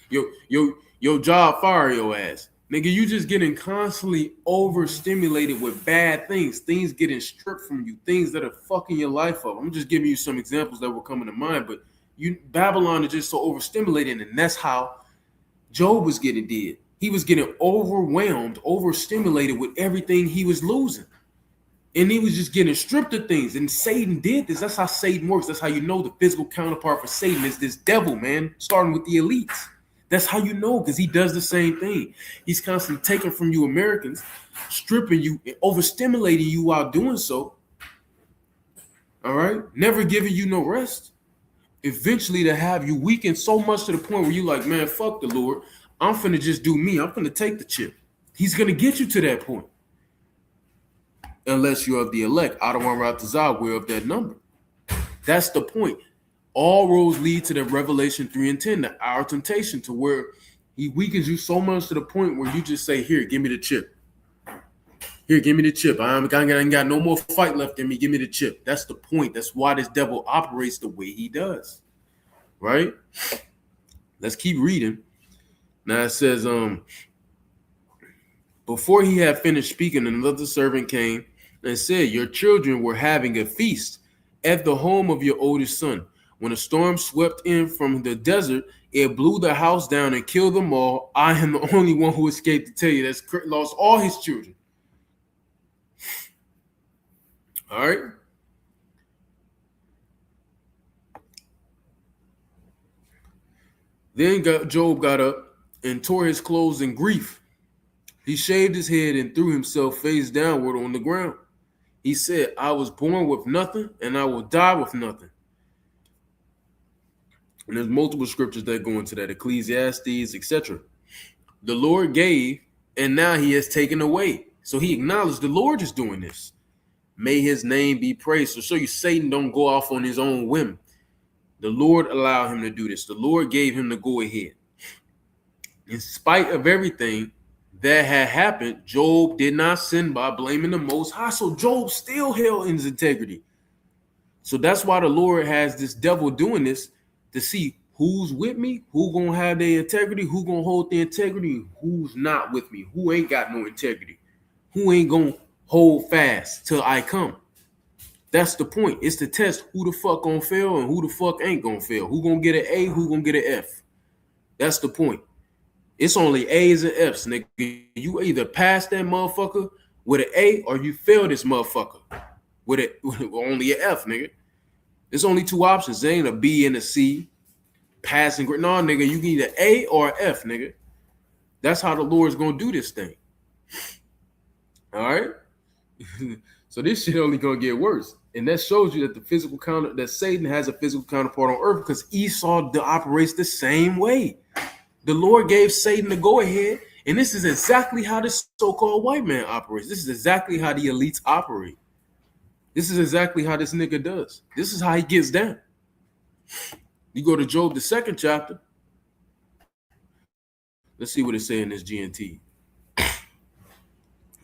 Your job fire your ass. Nigga, you just getting constantly overstimulated with bad things getting stripped from you, things that are fucking your life up. I'm just giving you some examples that were coming to mind, but Babylon is just so overstimulated, and that's how Job was getting did. He was getting overwhelmed, overstimulated with everything he was losing. And he was just getting stripped of things. And Satan did this. That's how Satan works. That's how you know the physical counterpart for Satan is this devil, man, starting with the elites. That's how you know, because he does the same thing. He's constantly taking from you Americans, stripping you, overstimulating you while doing so. All right? Never giving you no rest. Eventually to have you weakened so much to the point where you like, man, fuck the Lord. I'm finna just do me. I'm finna take the chip. He's going to get you to that point. Unless you're of the elect. Adawan Ratazah, we're of that number. That's the point. All roads lead to the Revelation 3 and 10, the hour temptation, to where he weakens you so much to the point where you just say, here, give me the chip. Here, give me the chip. I ain't got no more fight left in me. Give me the chip. That's the point. That's why this devil operates the way he does. Right? Let's keep reading. Now it says, before he had finished speaking, another servant came and said, your children were having a feast at the home of your oldest son. When a storm swept in from the desert, it blew the house down and killed them all. I am the only one who escaped to tell you. That's lost all his children. All right. Then Job got up and tore his clothes in grief. He shaved his head and threw himself face downward on the ground. He said, I was born with nothing and I will die with nothing. And there's multiple scriptures that go into that, Ecclesiastes, etc. The Lord gave, and now he has taken away. So he acknowledged the Lord is doing this. May his name be praised. So show you Satan don't go off on his own whim. The Lord allowed him to do this. The Lord gave him the go ahead. In spite of everything, that had happened, Job did not sin by blaming the Most High. So Job still held in his integrity. So that's why the Lord has this devil doing this to see who's with me, who gonna have their integrity, who gonna hold the integrity, who's not with me, who ain't got no integrity, who ain't gonna hold fast till I come. That's the point. It's to test who the fuck gonna fail and who the fuck ain't gonna fail. Who gonna get an A, who gonna get an F. That's the point. It's only A's and F's, nigga. You either pass that motherfucker with an A or you fail this motherfucker with only an F, nigga. There's only two options. There ain't a B and a C. Passing grade. No, nigga, you need an A or an F, nigga. That's how the Lord's gonna do this thing. All right. So this shit only gonna get worse. And that shows you that the physical that Satan has a physical counterpart on earth because Esau operates the same way. The Lord gave Satan the go-ahead, and this is exactly how this so-called white man operates. This is exactly how the elites operate. This is exactly how this nigga does. This is how he gets down. You go to Job, the 2nd chapter. Let's see what it says in this GNT. The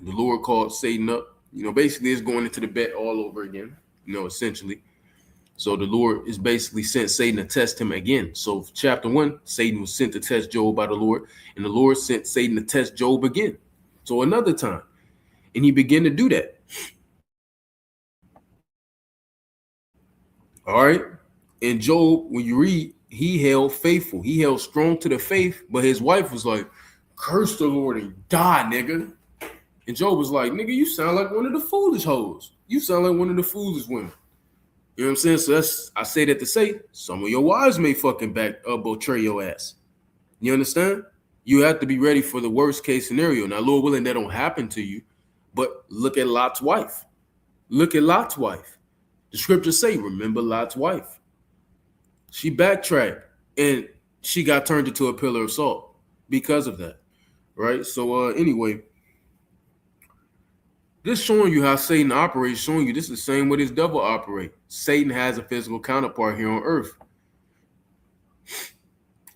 Lord called Satan up. Basically it's going into the bet all over again, essentially. So the Lord is basically sent Satan to test him again. So chapter 1, Satan was sent to test Job by the Lord, and the Lord sent Satan to test Job again. So another time, and he began to do that. All right. And Job, when you read, he held faithful. He held strong to the faith, but his wife was like, curse the Lord and die, nigga. And Job was like, nigga, you sound like one of the foolish hoes. You sound like one of the foolish women. You know what I'm saying? So I say that to say some of your wives may fucking betray your ass. You understand? You have to be ready for the worst case scenario. Now, Lord willing, that don't happen to you, but look at Lot's wife. Look at Lot's wife. The scriptures say, remember Lot's wife. She backtracked and she got turned into a pillar of salt because of that. Right? So anyway, this showing you how Satan operates, showing you this is the same way this devil operates. Satan has a physical counterpart here on earth.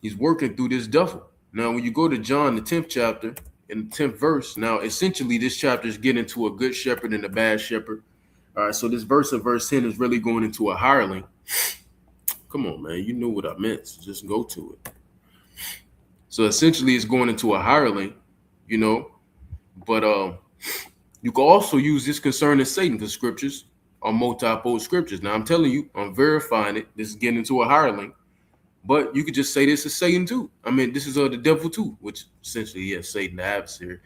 He's working through this devil. Now, when you go to John, the 10th chapter, in the 10th verse, now essentially this chapter is getting into a good shepherd and a bad shepherd. All right, so this verse of verse 10 is really going into a hireling. Come on, man, you knew what I meant, so just go to it. So essentially it's going into a hireling, but you can also use this concerning Satan because scriptures are multiple scriptures. Now, I'm telling you, I'm verifying it. This is getting into a hireling. But you could just say this is Satan too. I mean, this is the devil too, which essentially, yes, Satan, the adversary.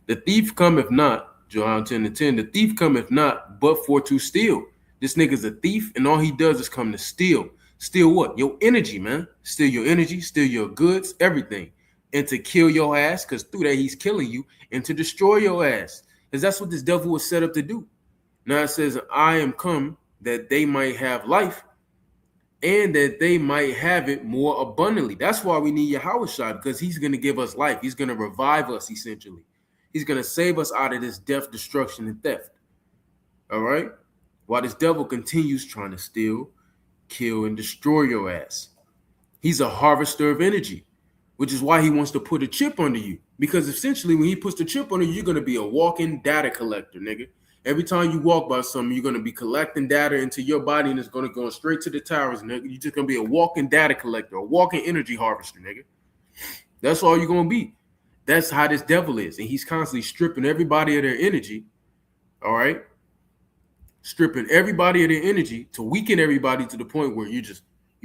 The thief cometh not, John 10:10, the thief cometh not, but for to steal. This nigga's a thief, and all he does is come to steal. Steal what? Your energy, man. Steal your energy, steal your goods, everything. And to kill your ass, because through that he's killing you, and to destroy your ass. Because that's what this devil was set up to do. Now it says, I am come that they might have life and that they might have it more abundantly. That's why we need Yahushua, because he's going to give us life. He's going to revive us, essentially. He's going to save us out of this death, destruction, and theft. All right? While this devil continues trying to steal, kill, and destroy your ass. He's a harvester of energy, which is why he wants to put a chip under you. Because essentially, when he puts the chip under you, you're going to be a walking data collector, nigga. Every time you walk by something, you're going to be collecting data into your body, and it's going to go straight to the towers, nigga. You're just going to be a walking data collector, a walking energy harvester, nigga. That's all you're going to be. That's how this devil is. And he's constantly stripping everybody of their energy, all right? Stripping everybody of their energy to weaken everybody to the point where you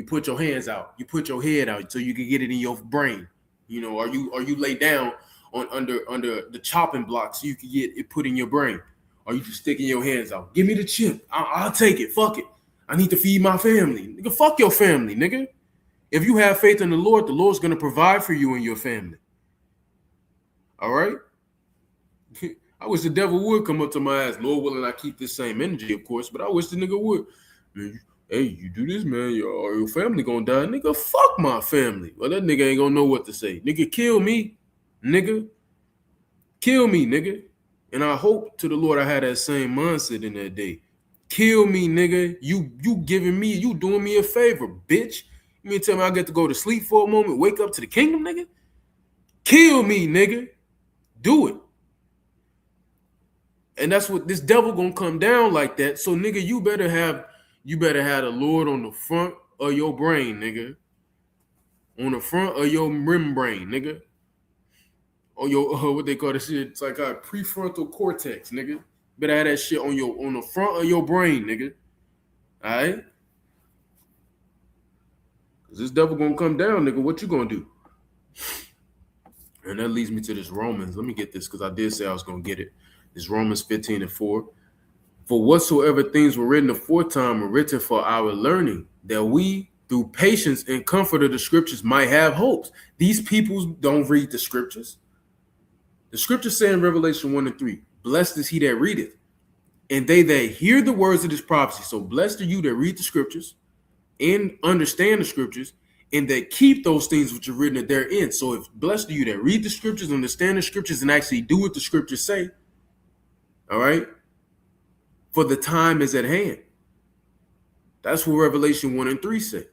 put your hands out, you put your head out so you can get it in your brain, or you lay down on under the chopping block so you can get it put in your brain. Or you just sticking your hands out. Give me the chip. I'll take it. Fuck it. I need to feed my family. Nigga, fuck your family, nigga. If you have faith in the Lord's going to provide for you and your family. All right? I wish the devil would come up to my ass. Lord willing, I keep this same energy, of course, but I wish the nigga would. Man, hey, you do this, man, your family going to die. Nigga, fuck my family. Well, that nigga ain't going to know what to say. Nigga, kill me, nigga. Kill me, nigga. And I hope to the Lord I had that same mindset in that day. Kill me, nigga. You doing me a favor, bitch. You mean tell me I get to go to sleep for a moment, wake up to the kingdom, nigga? Kill me, nigga. Do it. And that's what this devil gonna come down like that. So nigga, you better have the Lord on the front of your brain, nigga. On the front of your membrane, nigga. On your what they call this shit, it's like a prefrontal cortex, nigga. Better have that shit on the front of your brain, nigga. All right? Cause this devil gonna come down, nigga. What you gonna do? And that leads me to this Romans. Let me get this because I did say I was gonna get it. It's Romans 15:4. For whatsoever things were written aforetime were written for our learning, that we, through patience and comfort of the scriptures, might have hopes. These people don't read the scriptures. The scriptures say in Revelation 1-3, blessed is he that readeth, and they that hear the words of this prophecy. So blessed are you that read the scriptures and understand the scriptures, and that keep those things which are written therein. So if blessed are you that read the scriptures, understand the scriptures, and actually do what the scriptures say, all right? For the time is at hand. That's what Revelation 1-3 say.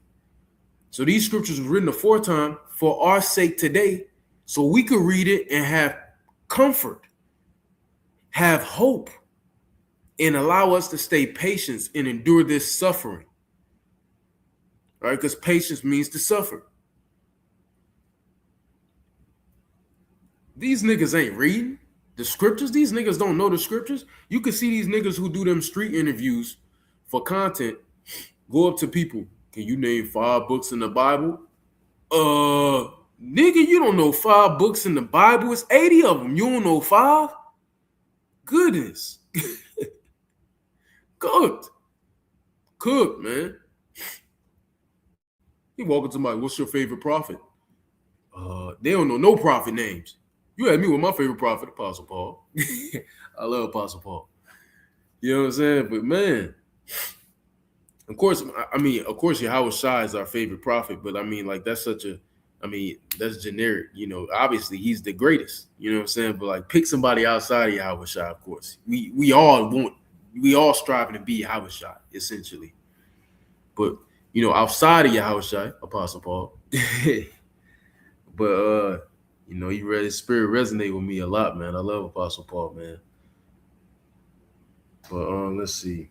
So these scriptures were written aforetime for our sake today, so we could read it and have comfort, have hope, and allow us to stay patient and endure this suffering. All right, because patience means to suffer. These niggas ain't reading the scriptures. These niggas don't know the scriptures. You can see these niggas who do them street interviews for content go up to people. Can you name 5 books in the Bible? Nigga, you don't know 5 books in the Bible. It's 80 of them. You don't know 5? Goodness. Cooked, man. You walk up to somebody, what's your favorite prophet? They don't know no prophet names. You had me with my favorite prophet, Apostle Paul. I love Apostle Paul. You know what I'm saying? But man, of course, Yahweh Shai is our favorite prophet, but I mean, like, that's that's generic. You know, obviously he's the greatest. You know what I'm saying? But like, pick somebody outside of Yahweh Shai, of course. We all striving to be Yahweh Shai, essentially. But you know, outside of Yahweh Shai, Apostle Paul. But you know, his spirit resonate with me a lot, man. I love Apostle Paul, man. But let's see.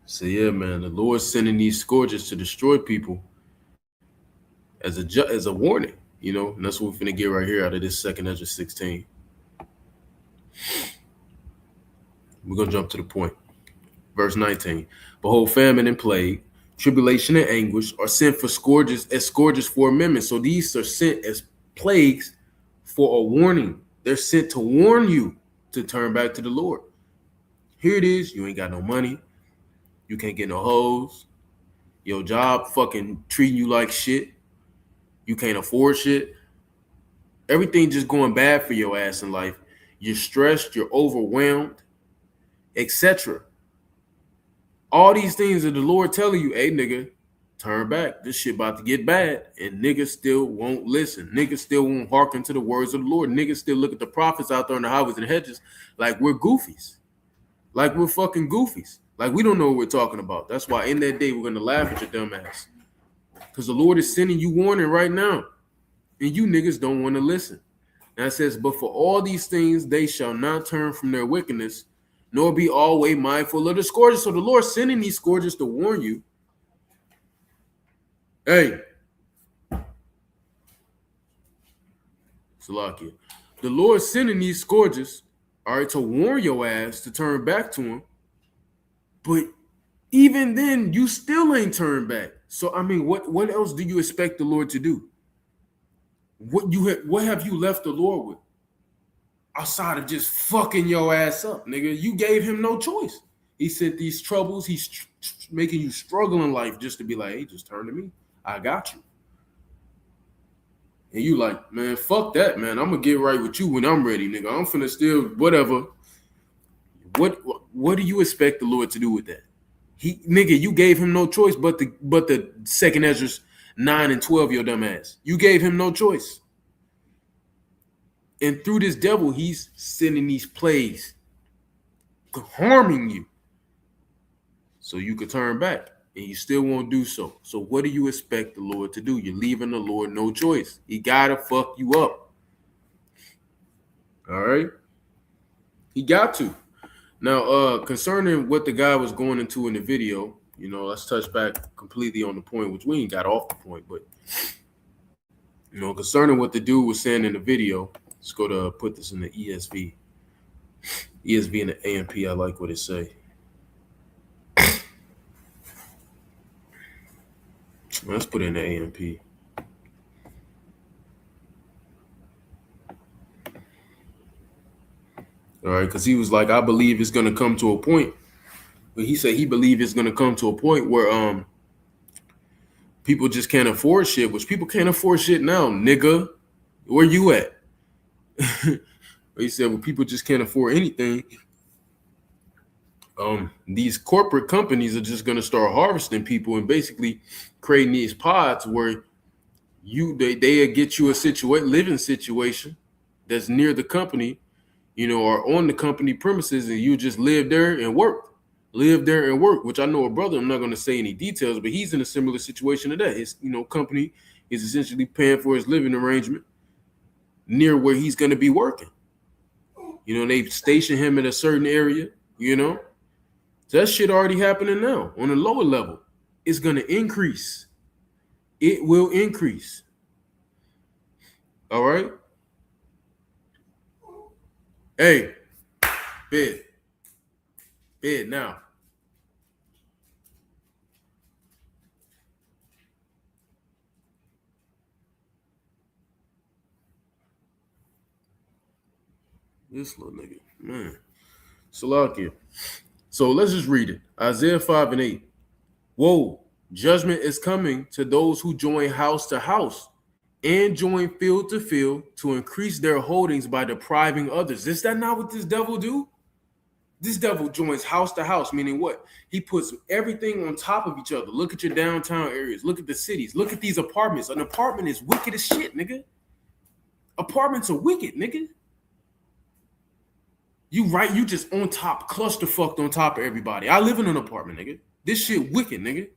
So yeah, man, the Lord's sending these scourges to destroy people as a warning, you know, and that's what we're finna get right here out of this 2 Ezra 16. We're gonna jump to the point. Verse 19. Behold, famine and plague, tribulation and anguish are sent for scourges for amendment. So these are sent as plagues for a warning. They're sent to warn you to turn back to the Lord. Here it is. You ain't got no money. You can't get no hoes. Your job fucking treating you like shit. You can't afford shit. Everything just going bad for your ass in life. You're stressed. You're overwhelmed, etc. All these things are the Lord telling you, hey, nigga, turn back. This shit about to get bad. And niggas still won't listen. Niggas still won't hearken to the words of the Lord. Niggas still look at the prophets out there in the highways and hedges like we're goofies. Like we're fucking goofies. Like we don't know what we're talking about. That's why in that day we're going to laugh at your dumb ass. Because the Lord is sending you warning right now. And you niggas don't want to listen. And it says, but for all these things, they shall not turn from their wickedness, nor be always mindful of the scourges. So the Lord sending these scourges to warn you. Hey. Salakia. The Lord sending these scourges, all right, to warn your ass to turn back to him. But even then, you still ain't turned back. So, I mean, what else do you expect the Lord to do? What have you left the Lord with? Outside of just fucking your ass up, nigga. You gave him no choice. He sent these troubles. He's making you struggle in life just to be like, hey, just turn to me. I got you. And you like, man, fuck that, man. I'm going to get right with you when I'm ready, nigga. I'm finna still, whatever. What do you expect the Lord to do with that? Nigga, you gave him no choice but the 2 Ezra 9 and 12, your dumb ass. You gave him no choice. And through this devil, he's sending these plagues, harming you. So you could turn back, and you still won't do so. So what do you expect the Lord to do? You're leaving the Lord no choice. He gotta fuck you up. All right. He got to. Now, concerning what the guy was going into in the video, let's touch back completely on the point, which we ain't got off the point, but concerning what the dude was saying in the video, let's go to put this in the ESV. ESV and the AMP, I like what it say. Let's put it in the AMP. All right, because he was like, I believe it's going to come to a point. But he said he believed it's going to come to a point where people just can't afford shit, which people can't afford shit now, nigga. Where you at? He said, well, people just can't afford anything. These corporate companies are just going to start harvesting people and basically creating these pods where they get you a living situation that's near the company, or on the company premises, and you just live there and work, which I know a brother, I'm not going to say any details, but he's in a similar situation to that. His, company is essentially paying for his living arrangement near where he's going to be working. They station him in a certain area, So that shit already happening now on a lower level. It's going to increase. It will increase. All right. Hey, bed now. This little nigga, man. Salakia. So let's just read it. Isaiah 5 and 8. Woe, judgment is coming to those who join house to house and join field to field to increase their holdings by depriving others. Is that not what this devil do? This devil joins house to house, meaning what? He puts everything on top of each other. Look at your downtown areas. Look at the cities. Look at these apartments. An apartment is wicked as shit, nigga. Apartments are wicked, nigga. You just on top, clusterfucked on top of everybody. I live in an apartment, nigga. This shit wicked, nigga.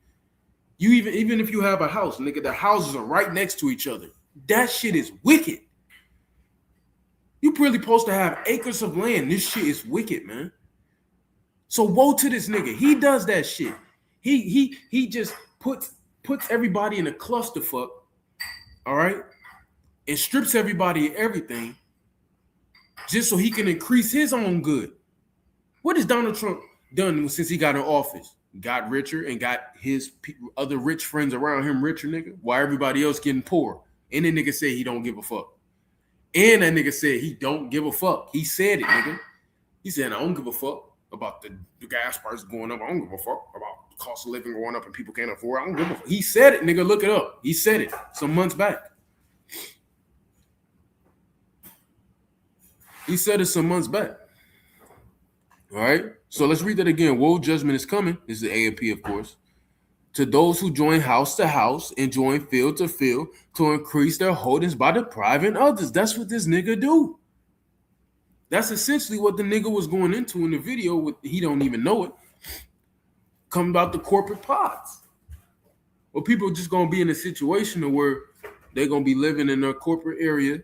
You even if you have a house, nigga, the houses are right next to each other. That shit is wicked. You really supposed to have acres of land. This shit is wicked, man. So woe to this nigga. He does that shit. He just puts everybody in a clusterfuck, all right, and strips everybody of everything just so he can increase his own good. What has Donald Trump done since he got in office? Got richer and got his other rich friends around him richer, nigga, while everybody else getting poor. And that nigga said he don't give a fuck. And that nigga said he don't give a fuck. He said it, nigga. He said, I don't give a fuck about the gas prices going up. I don't give a fuck about the cost of living going up and people can't afford. I don't give a fuck. He said it, nigga. Look it up. He said it some months back. He said it some months back. All right. So let's read that again. Woe, judgment is coming. This is the AMP, of course. To those who join house to house and join field to field to increase their holdings by depriving others. That's what this nigga do. That's essentially what the nigga was going into in the video. With he don't even know it. Come about the corporate pods. Well, people are just gonna be in a situation where they're gonna be living in their corporate area,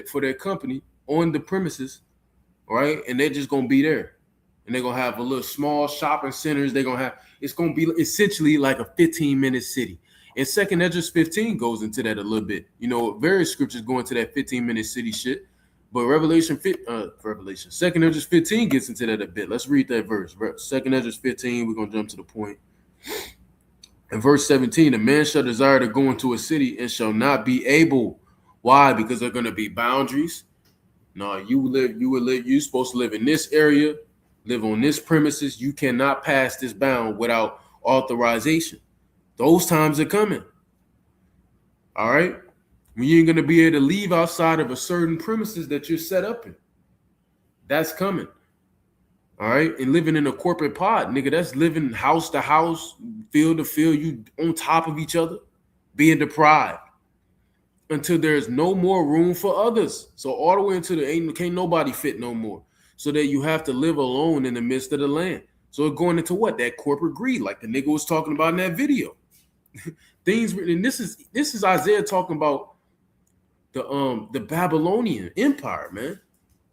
for their company on the premises, right? And they're just gonna be there. And they're going to have a little small shopping centers. It's going to be essentially like a 15-minute city. And 2nd Esdras 15 goes into that a little bit. Various scriptures go into that 15-minute city shit. But 2nd Esdras 15 gets into that a bit. Let's read that verse. 2nd Esdras 15, we're going to jump to the point. In verse 17, a man shall desire to go into a city and shall not be able. Why? Because there are going to be boundaries. No, you're supposed to live in this area. Live on this premises. You cannot pass this bound without authorization. Those times are coming. All right? When you ain't going to be able to leave outside of a certain premises that you're set up in. That's coming. All right? And living in a corporate pod, nigga, that's living house to house, field to field, you on top of each other, being deprived until there's no more room for others. So all the way until can't nobody fit no more. So that you have to live alone in the midst of the land. So it's going into what? That corporate greed, like the nigga was talking about in that video. And this is Isaiah talking about the Babylonian Empire, man.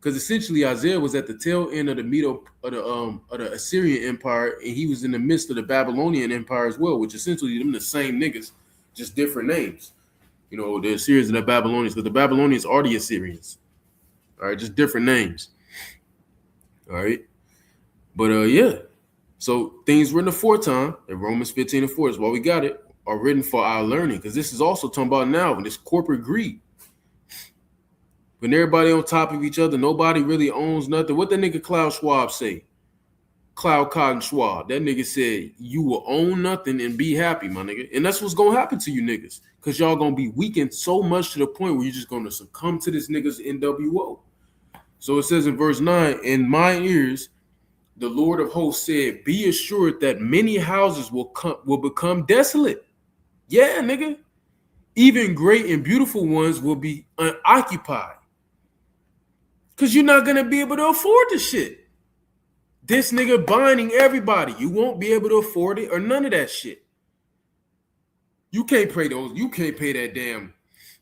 because essentially Isaiah was at the tail end of the the Assyrian Empire, and he was in the midst of the Babylonian Empire as well, which essentially them the same niggas, just different names. You know, the Assyrians and the Babylonians, because the Babylonians are the Assyrians. All right, just different names. All right, but yeah. So things written aforetime in Romans 15:4 is why we got it, are written for our learning, because this is also talking about now when this corporate greed. When everybody on top of each other, nobody really owns nothing. What that nigga Klaus Schwab say? Cloud Cotton Schwab. That nigga said, you will own nothing and be happy, my nigga. And that's what's going to happen to you niggas. Because y'all going to be weakened so much to the point where you're just going to succumb to this nigga's NWO. So it says in verse 9, in my ears, the Lord of hosts said, be assured that many houses will become desolate. Yeah, nigga. Even great and beautiful ones will be unoccupied. Because you're not going to be able to afford the shit. This nigga binding everybody. You won't be able to afford it or none of that shit. You can't pay those. You can't pay that damn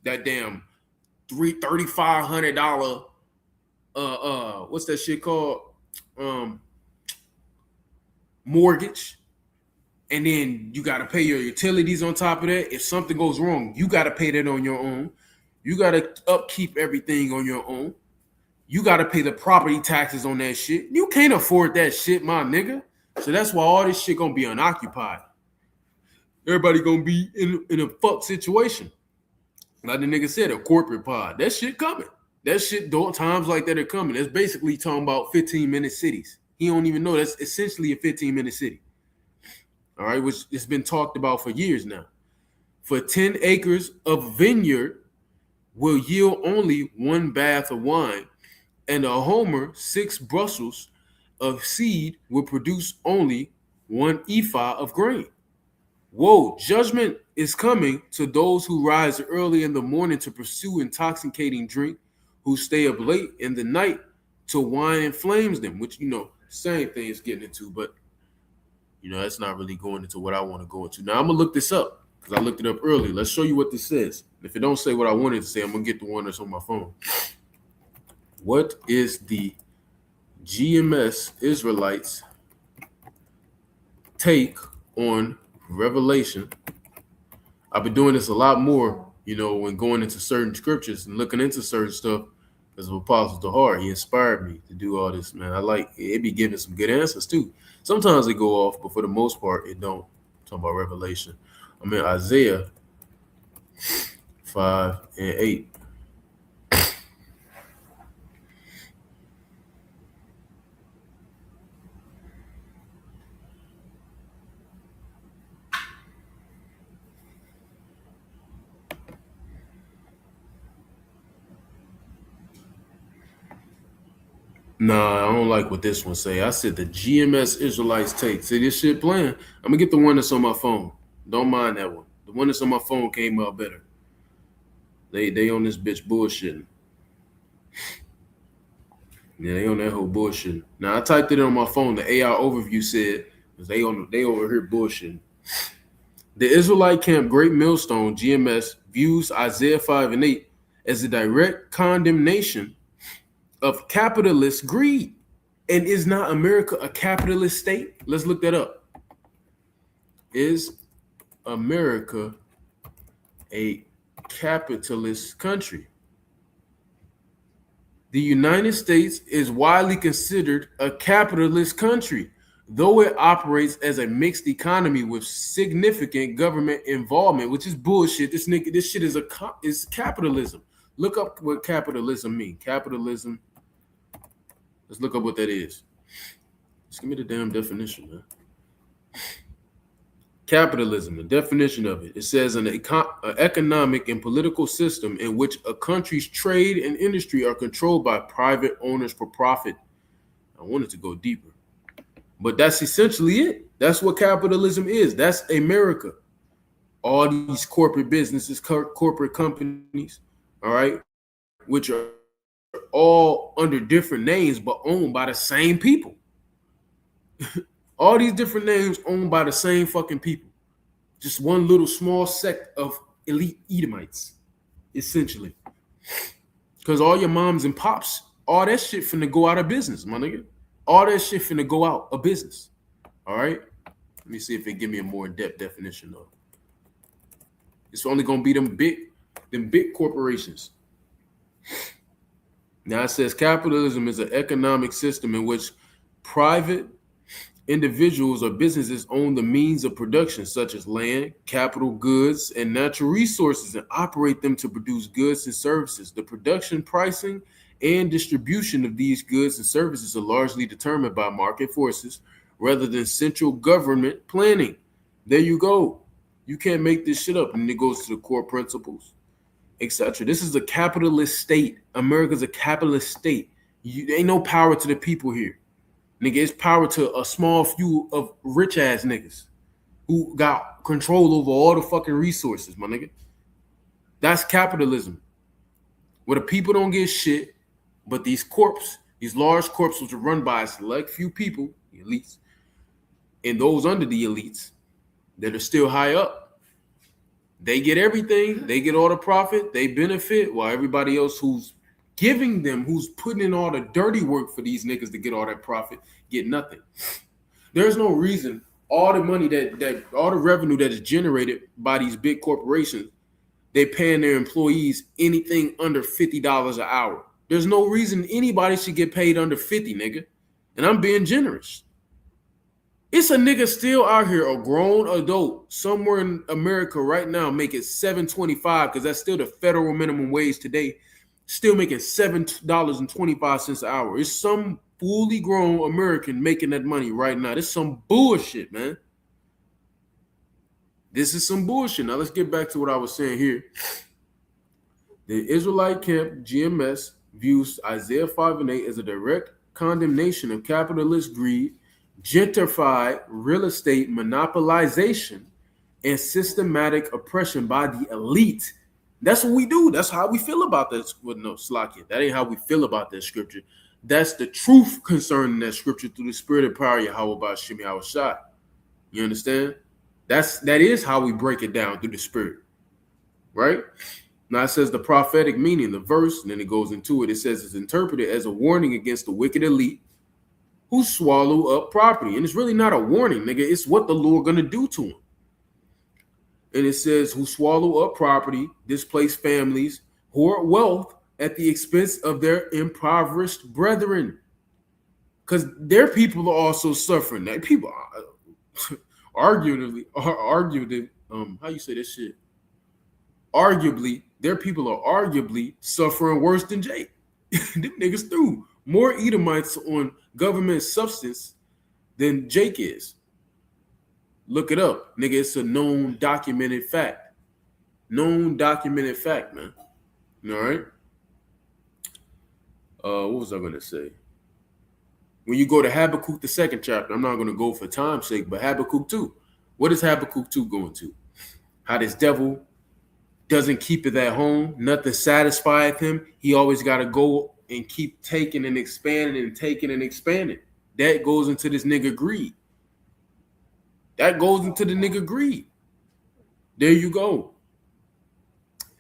$3,500 what's that shit called? Mortgage. And then you got to pay your utilities on top of that. If something goes wrong, you got to pay that on your own. You got to upkeep everything on your own. You got to pay the property taxes on that shit. You can't afford that shit, my nigga. So that's why all this shit going to be unoccupied. Everybody going to be in a fuck situation. Like the nigga said, a corporate pod. That shit coming. That shit, times like that are coming. That's basically talking about 15-minute cities. He don't even know that's essentially a 15-minute city. All right, which it's been talked about for years now. For 10 acres of vineyard will yield only 1 bath of wine, and a homer 6 bushels of seed will produce only 1 ephah of grain. Woe, judgment is coming to those who rise early in the morning to pursue intoxicating drink, who stay up late in the night till wine inflames them, which, same thing is getting into, but, that's not really going into what I want to go into. Now, I'm going to look this up because I looked it up earlier. Let's show you what this says. If it don't say what I wanted to say, I'm going to get the one that's on my phone. What is the GMS Israelites' take on Revelation? I've been doing this a lot more, when going into certain scriptures and looking into certain stuff because of Apostle DeHart. He inspired me to do all this, man. I like it. Be giving some good answers too. Sometimes they go off, but for the most part, it don't. I'm talking about Revelation. I'm in Isaiah 5 and 8. Nah, I don't like what this one say. I said the GMS Israelites take. See this shit playing? I'm gonna get the one that's on my phone. Don't mind that one. The one that's on my phone came out better. They on this bitch bullshitting. Yeah, they on that whole bullshitting. Now I typed it on my phone. The AI overview said they over here bullshitting. The Israelite camp Great Millstone GMS views Isaiah 5 and 8 as a direct condemnation of capitalist greed. And is not America a capitalist state? Let's look that up. Is America a capitalist country? The United States is widely considered a capitalist country, though it operates as a mixed economy with significant government involvement, which is bullshit. This shit is capitalism. Look up what capitalism means. Capitalism. Let's look up what that is. Just give me the damn definition, man. Capitalism, the definition of it. It says an economic and political system in which a country's trade and industry are controlled by private owners for profit. I wanted to go deeper, but that's essentially it. That's what capitalism is. That's America. All these corporate businesses, corporate companies, all right, which are all under different names but owned by the same people. All these different names owned by the same fucking people. Just one little small sect of elite Edomites, essentially. Because all your moms and pops all that shit finna go out of business, my nigga. All that shit finna go out of business. All right? Let me see if it give me a more in-depth definition though. It's only gonna be them big corporations. Now it says capitalism is an economic system in which private individuals or businesses own the means of production, such as land, capital, goods, and natural resources, and operate them to produce goods and services. The production, pricing, and distribution of these goods and services are largely determined by market forces rather than central government planning. There you go. You can't make this shit up. And it goes to the core principles, etc. This is a capitalist state. America's a capitalist state. Ain't no power to the people here. Nigga, it's power to a small few of rich ass niggas who got control over all the fucking resources, my nigga. That's capitalism. Where the people don't get shit, but these large corps which are run by a select few people, the elites, and those under the elites that are still high up, they get everything, they get all the profit, they benefit, while everybody else who's giving them, who's putting in all the dirty work for these niggas to get all that profit, get nothing. There's no reason all the money that all the revenue that is generated by these big corporations, they paying their employees anything under $50 an hour. There's no reason anybody should get paid under 50, nigga. And I'm being generous. It's a nigga still out here, a grown adult, somewhere in America right now, making $7.25, because that's still the federal minimum wage today, still making $7.25 an hour. It's some fully grown American making that money right now. This is some bullshit, man. This is some bullshit. Now let's get back to what I was saying here. The Israelite camp, GMS, views Isaiah 5 and 8 as a direct condemnation of capitalist greed, gentrified real estate monopolization, and systematic oppression by the elite. That's what we do. That's how we feel about that. Well, no, Slakia. That ain't how we feel about that scripture. That's the truth concerning that scripture through the spirit and power of Yahweh by Shemi Hawashai. You understand? That is how we break it down through the spirit. Right? Now it says the prophetic meaning, the verse, and then it goes into it. It says it's interpreted as a warning against the wicked elite who swallow up property. And it's really not a warning, nigga. It's what the Lord gonna do to them. And it says who swallow up property, displace families, hoard wealth at the expense of their impoverished brethren. Because their people are also suffering. That people are arguably, how you say this shit? Arguably, their people are arguably suffering worse than Jake. Them niggas threw more Edomites on government substance than Jake is. Look it up, nigga. It's a known documented fact. Known documented fact, man. All right. What was I gonna say? When you go to Habakkuk, the second chapter, I'm not gonna go for time's sake, but Habakkuk 2. What is Habakkuk 2 going to? How this devil doesn't keep it at home. Nothing satisfieth him. He always got to go and keep taking and expanding and taking and expanding. That goes into this nigga greed. That goes into the nigga greed. There you go.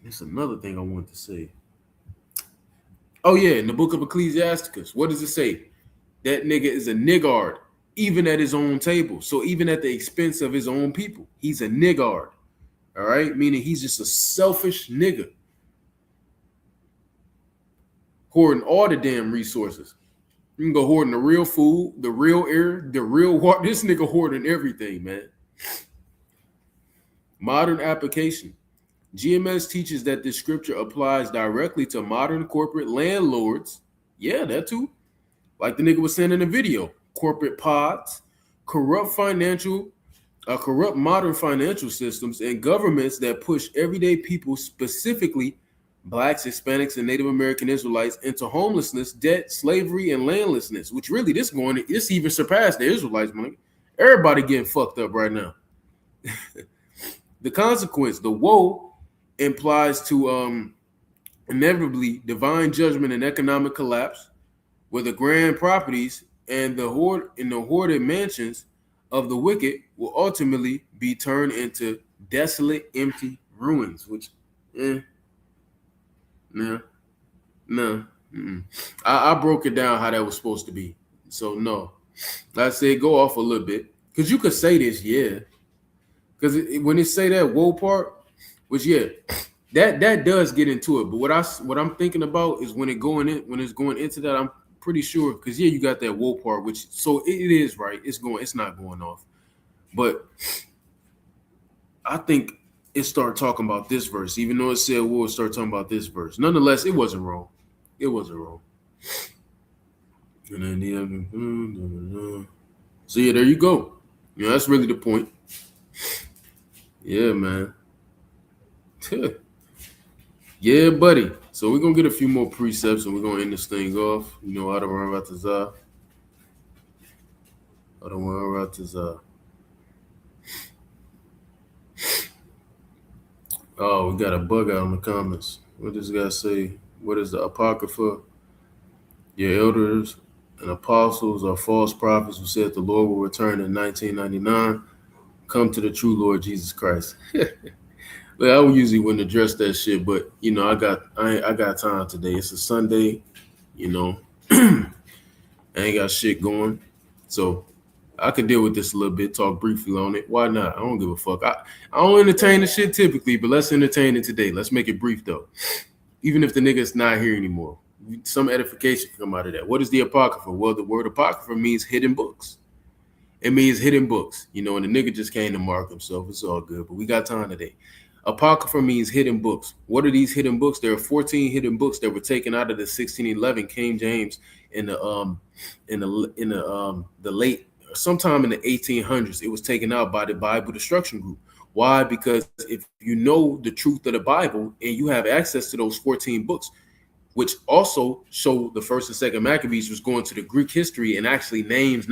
There's another thing I wanted to say. Oh, yeah, in the book of Ecclesiasticus, what does it say? That nigga is a niggard, even at his own table. So even at the expense of his own people, he's a niggard. All right? Meaning he's just a selfish nigga. Hoarding all the damn resources. You can go hoarding the real food, the real air, the real water. This nigga hoarding everything, man. Modern application. GMS teaches that this scripture applies directly to modern corporate landlords. Yeah, that too. Like the nigga was saying in the video. Corporate pods, corrupt modern financial systems, and governments that push everyday people, specifically Blacks, Hispanics, and Native American Israelites, into homelessness, debt, slavery, and landlessness, which really this even surpassed the Israelites, man. Everybody getting fucked up right now. The consequence, the woe, implies to inevitably divine judgment and economic collapse, where the grand properties and the hoarded mansions of the wicked will ultimately be turned into desolate, empty ruins, which, no. I broke it down how that was supposed to be. So no, like I said, go off a little bit because you could say this, yeah. Because when it say that woe part, which that does get into it. But what I'm thinking about is when it's going into that, I'm pretty sure because you got that woe part, which so it is right. It's not going off, but I think it started talking about this verse, even though it said woe, it started talking about this verse. Nonetheless, it wasn't wrong. It wasn't wrong. And then so there you go. That's really the point. Yeah, man. Yeah, buddy. So we're gonna get a few more precepts and we're gonna end this thing off. I don't worry about the Zah. I don't worry about the Zah. Oh, we got a bug out in the comments. What does this guy say? What is the Apocrypha? Your elders and apostles are false prophets who said the Lord will return in 1999. Come to the true Lord Jesus Christ. I usually wouldn't address that shit, but I got time today. It's a Sunday, I ain't got shit going, so I could deal with this a little bit. Talk briefly on it. Why not? I don't give a fuck. I don't entertain the shit typically, but let's entertain it today. Let's make it brief though. Even if the nigga's not here anymore, some edification can come out of that. What is the Apocrypha? Well, the word Apocrypha means hidden books. It means hidden books, and the nigga just came to mark himself. It's all good, but we got time today. Apocrypha means hidden books. What are these hidden books? There are 14 hidden books that were taken out of the 1611 King James in the late, sometime in the 1800s. It was taken out by the Bible Destruction Group. Why? Because if you know the truth of the Bible and you have access to those 14 books, which also show the first and second Maccabees was going to the Greek history and actually names,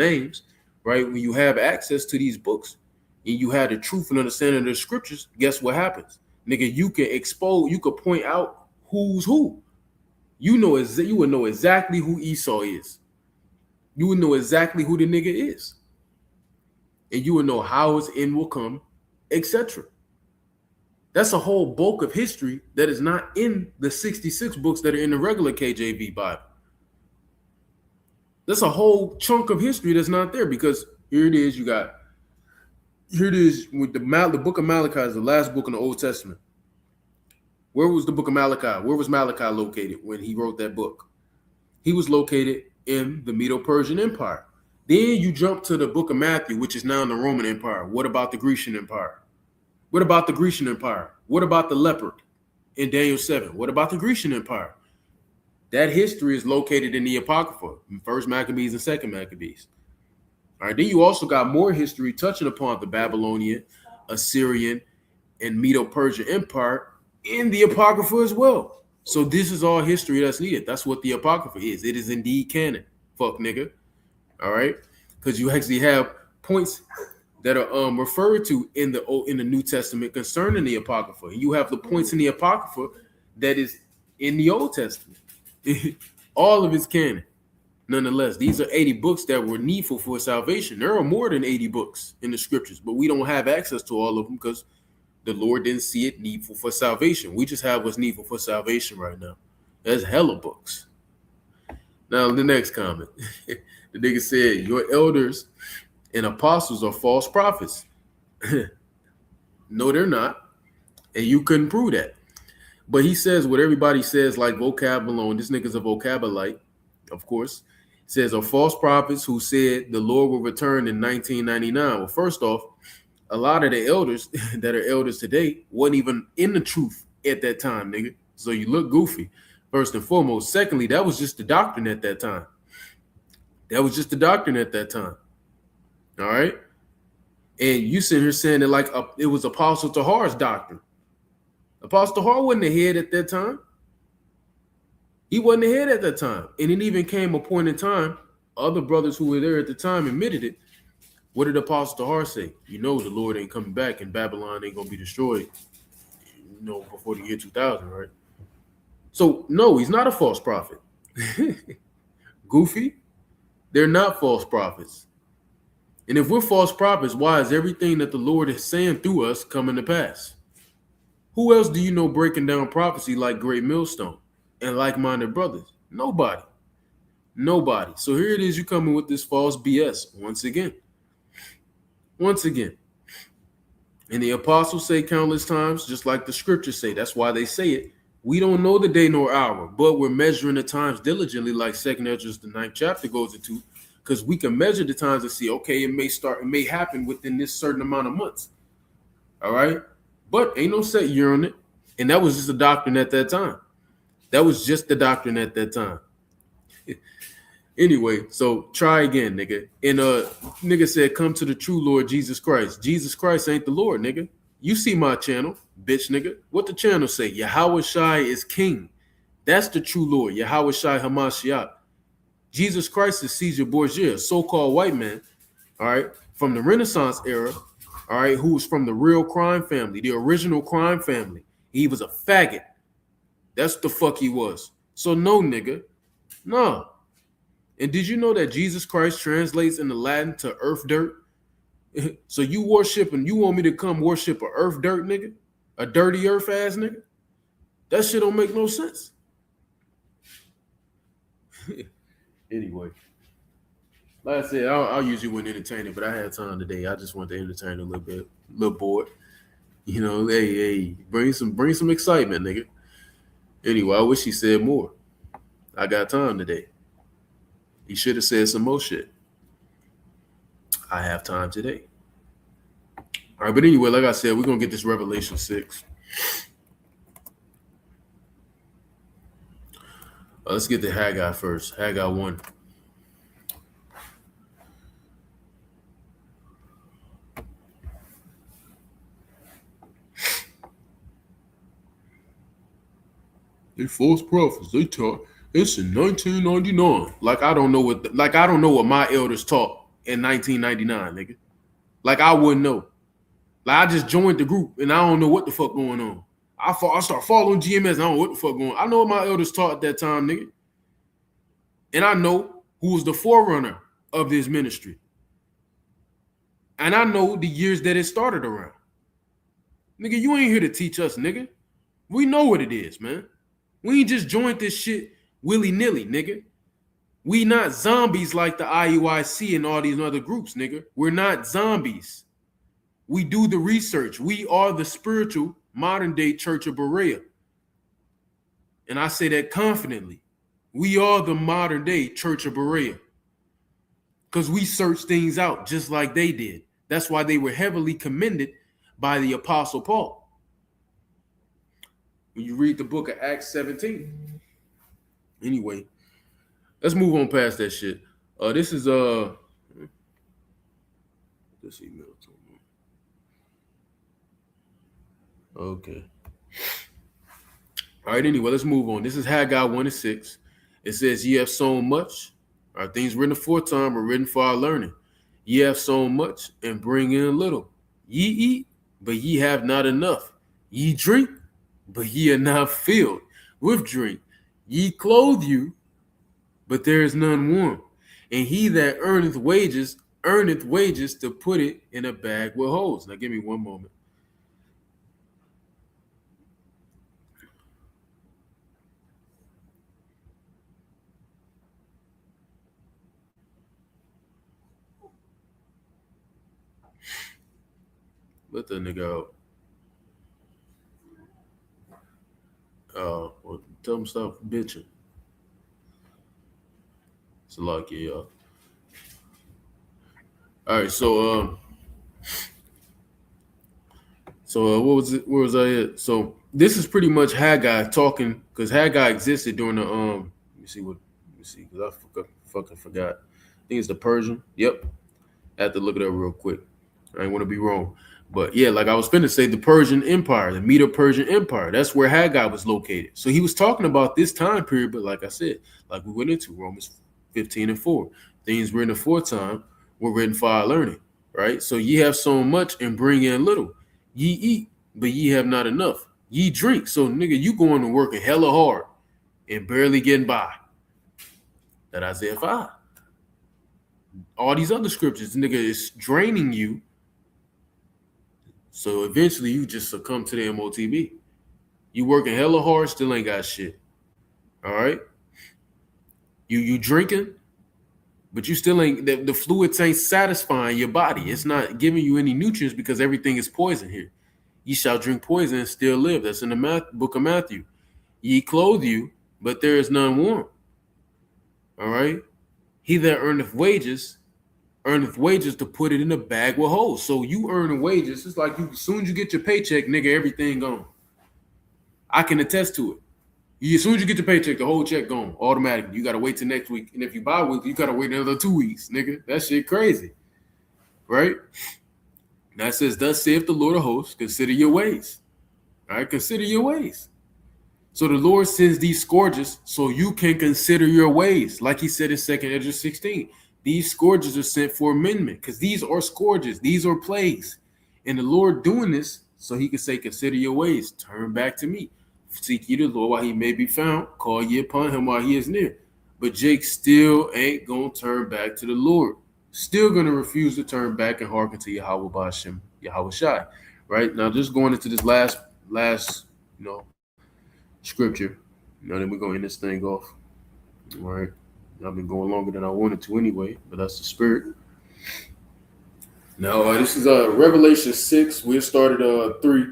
right? When you have access to these books, and you have the truth and understanding of the scriptures, guess what happens? Nigga, you could point out who's who. You would know exactly who Esau is. You would know exactly who the nigga is. And you would know how his end will come, etc. That's a whole bulk of history that is not in the 66 books that are in the regular KJV Bible. That's a whole chunk of history that's not there because here it is, with the book of Malachi is the last book in the Old Testament. Where was the book of Malachi? Where was Malachi located when he wrote that book? He was located in the Medo-Persian Empire. Then you jump to the book of Matthew, which is now in the Roman Empire. What about the Grecian Empire? What about the Grecian Empire? What about the leopard in Daniel 7? What about the Grecian Empire? That history is located in the Apocrypha, in First Maccabees and Second Maccabees. All right, then you also got more history touching upon the Babylonian, Assyrian, and Medo-Persian Empire in the Apocrypha as well. So this is all history that's needed. That's what the Apocrypha is. It is indeed canon. Fuck nigga. All right? Because you actually have points that are referred to in the New Testament concerning the Apocrypha. And you have the points in the Apocrypha that is in the Old Testament. All of it's canon. Nonetheless, these are 80 books that were needful for salvation. There are more than 80 books in the scriptures, but we don't have access to all of them because the Lord didn't see it needful for salvation. We just have what's needful for salvation right now. There's hella books. Now, the next comment. The nigga said, your elders and apostles are false prophets. No, they're not. And you couldn't prove that. But he says what everybody says, like vocab alone. This nigga's a vocabolite, of course. Says are false prophets who said the Lord will return in 1999. Well, first off, a lot of the elders that are elders today wasn't even in the truth at that time, nigga. So you look goofy, first and foremost. Secondly, that was just the doctrine at that time. That was just the doctrine at that time. All right? And you sitting here saying that like it was Apostle Tahar's doctrine. Apostle Tahar wasn't the head at that time. He wasn't the head at that time. And it even came a point in time, other brothers who were there at the time admitted it. What did Apostle Tahar say? The Lord ain't coming back and Babylon ain't going to be destroyed, before the year 2000, right? So, no, he's not a false prophet. Goofy. They're not false prophets. And if we're false prophets, why is everything that the Lord is saying through us coming to pass? Who else do you know breaking down prophecy like Great Millstone and like-minded brothers? Nobody. Nobody. So here it is, you coming with this false BS once again. Once again. And the apostles say countless times, just like the scriptures say, that's why they say it. We don't know the day nor hour, but we're measuring the times diligently, like 2nd Ezra, the 9th chapter goes into, because we can measure the times and see, okay, it may happen within this certain amount of months. All right. But ain't no set year on it. And that was just a doctrine at that time. That was just the doctrine at that time. Anyway, so try again, nigga. And nigga said, come to the true Lord Jesus Christ. Jesus Christ ain't the Lord, nigga. You see my channel, bitch, nigga. What the channel say? Yahweh Shai is king. That's the true Lord. Yahweh Shai Hamashiach. Jesus Christ is Caesar Borgia, a so-called white man, all right, from the Renaissance era, all right, who was from the real crime family, the original crime family. He was a faggot. That's the fuck he was. So no, nigga. No. And did you know that Jesus Christ translates into Latin to earth dirt? So you worshiping, you want me to come worship a earth dirt nigga? A dirty earth ass nigga? That shit don't make no sense. Anyway, like I said, I usually wouldn't entertain it, but I had time today. I just wanted to entertain a little bit, a little bored. You know, hey, bring some excitement, nigga. Anyway, I wish he said more. I got time today. He should have said some more shit. I have time today. All right, but anyway, like I said, we're going to get this Revelation 6. Let's get to Haggai first. Haggai 1. They false prophets. They taught it's in 1999. Like I don't know what my elders taught in 1999, nigga. Like I wouldn't know. Like I just joined the group and I don't know what the fuck going on. I start following GMS. And I don't know what the fuck going on. I know what my elders taught at that time, nigga. And I know who was the forerunner of this ministry. And I know the years that it started around. Nigga, you ain't here to teach us, nigga. We know what it is, man. We ain't just joined this shit willy-nilly, nigga. We not zombies like the IUIC and all these other groups, nigga. We're not zombies. We do the research. We are the spiritual modern-day Church of Berea. And I say that confidently. We are the modern-day Church of Berea. Because we search things out just like they did. That's why they were heavily commended by the Apostle Paul. When you read the book of Acts 17. Anyway, let's move on past that shit. This is this email. Okay. All right, anyway, let's move on. This is Haggai 1:6. It says, ye have sown much. Our things written aforetime are written for our learning. Ye have sown much and bring in little. Ye eat, but ye have not enough. Ye drink, but ye are not filled with drink. Ye clothe you, but there is none warm. And he that earneth wages to put it in a bag with holes. Now give me one moment. Let that nigga out. Well, tell him stop bitching. It's a lot, y'all. All right, so what was it? Where was I at? So this is pretty much Haggai talking, because Haggai existed during the let me see, because I fucking forgot. I think it's the Persian. Yep, I have to look it up real quick. I ain't want to be wrong. But yeah, like I was finna say, the Persian Empire, the Medo-Persian Empire, that's where Haggai was located. So he was talking about this time period, but like I said, like we went into Romans 15:4, things written aforetime were written for our learning, right? So ye have sown much and bring in little. Ye eat, but ye have not enough. Ye drink. So nigga, you going to work hella hard and barely getting by. That Isaiah 5. All these other scriptures, nigga, is draining you. So eventually you just succumb to the MOTB. You working hella hard, still ain't got shit. All right. You drinking, but you still ain't the fluids ain't satisfying your body. It's not giving you any nutrients because everything is poison here. Ye shall drink poison and still live. That's in the book of Matthew. Ye clothe you, but there is none warm. All right. He that earneth wages to put it in a bag with holes. So you earning wages. It's like as soon as you get your paycheck, nigga, everything gone. I can attest to it. As soon as you get your paycheck, the whole check gone automatically. You got to wait till next week. And if you buy weekly, you got to wait another 2 weeks, nigga. That shit crazy. Right? Now it says, thus saith the Lord of hosts, consider your ways. All right? Consider your ways. So the Lord sends these scourges so you can consider your ways. Like he said in 2nd Ezra 16. These scourges are sent for amendment because these are scourges. These are plagues. And the Lord doing this so he can say, consider your ways. Turn back to me. Seek ye the Lord while he may be found. Call ye upon him while he is near. But Jake still ain't going to turn back to the Lord. Still going to refuse to turn back and hearken to Yahweh Ba'ashem, Yahweh Shai. Right? Now, just going into this last scripture. Then we're going to end this thing off. All right. I've been going longer than I wanted to anyway, but that's the spirit. Now, this is Revelation 6. We started 3.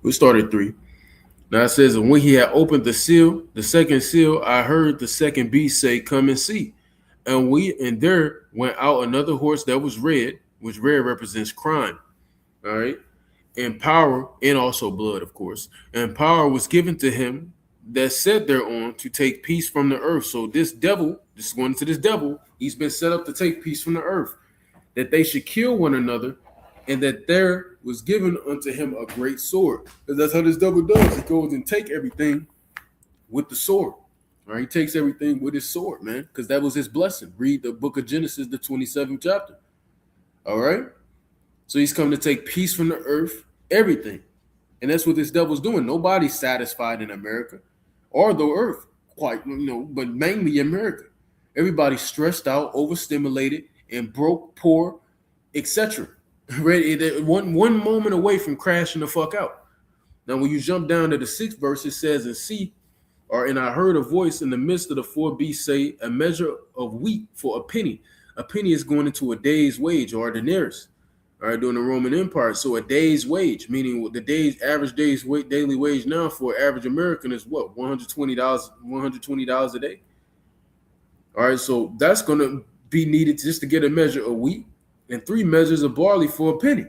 We started 3. Now it says, and when he had opened the seal, the second seal, I heard the second beast say, come and see. And there went out another horse that was red, which red represents crime. All right. And power, and also blood, of course. And power was given to him that sat thereon to take peace from the earth. So this devil, this is going to this devil, he's been set up to take peace from the earth, that they should kill one another, and that there was given unto him a great sword. Because that's how this devil does. He goes and take everything with the sword. Right? He takes everything with his sword, man, because that was his blessing. Read the book of Genesis, the 27th chapter. All right? So he's come to take peace from the earth, everything. And that's what this devil's doing. Nobody's satisfied in America or the earth, quite, but mainly America. Everybody's stressed out, overstimulated, and broke, poor, etc. Ready, one moment away from crashing the fuck out. Now, when you jump down to the 6th verse, it says, and I heard a voice in the midst of the 4 beasts say, a measure of wheat for a penny. A penny is going into a day's wage or a denarius. All right, during the Roman Empire. So a day's wage, meaning the average daily wage now for an average American is what? $120 a day. All right, so that's going to be needed just to get a measure of wheat and 3 measures of barley for a penny.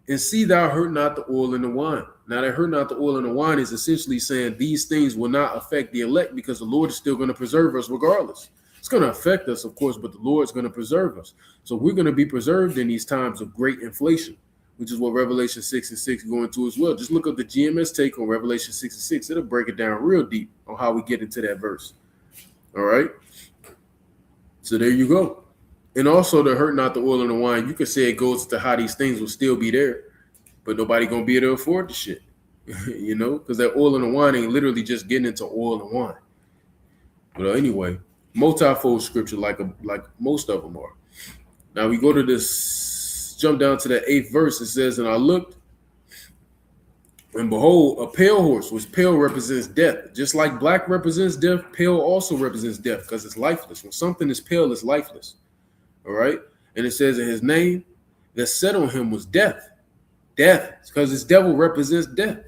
And see thou hurt not the oil and the wine. Now that hurt not the oil and the wine is essentially saying these things will not affect the elect because the Lord is still going to preserve us regardless. It's going to affect us, of course, but the Lord's going to preserve us. So we're going to be preserved in these times of great inflation, which is what Revelation 6 and 6 go into as well. Just look up the GMS take on Revelation 6 and 6. It'll break it down real deep on how we get into that verse. All right. So there you go. And also the hurt not the oil and the wine, you could say it goes to how these things will still be there, but nobody going to be able to afford the shit, because that oil and the wine ain't literally just getting into oil and wine. But anyway, multifold scripture like most of them are. Now we go to this, jump down to the 8th verse. It says, and I looked, and behold, a pale horse, which pale represents death. Just like black represents death, pale also represents death because it's lifeless. When something is pale, it's lifeless. All right. And it says in his name that sat on him was death. Death, because this devil represents death.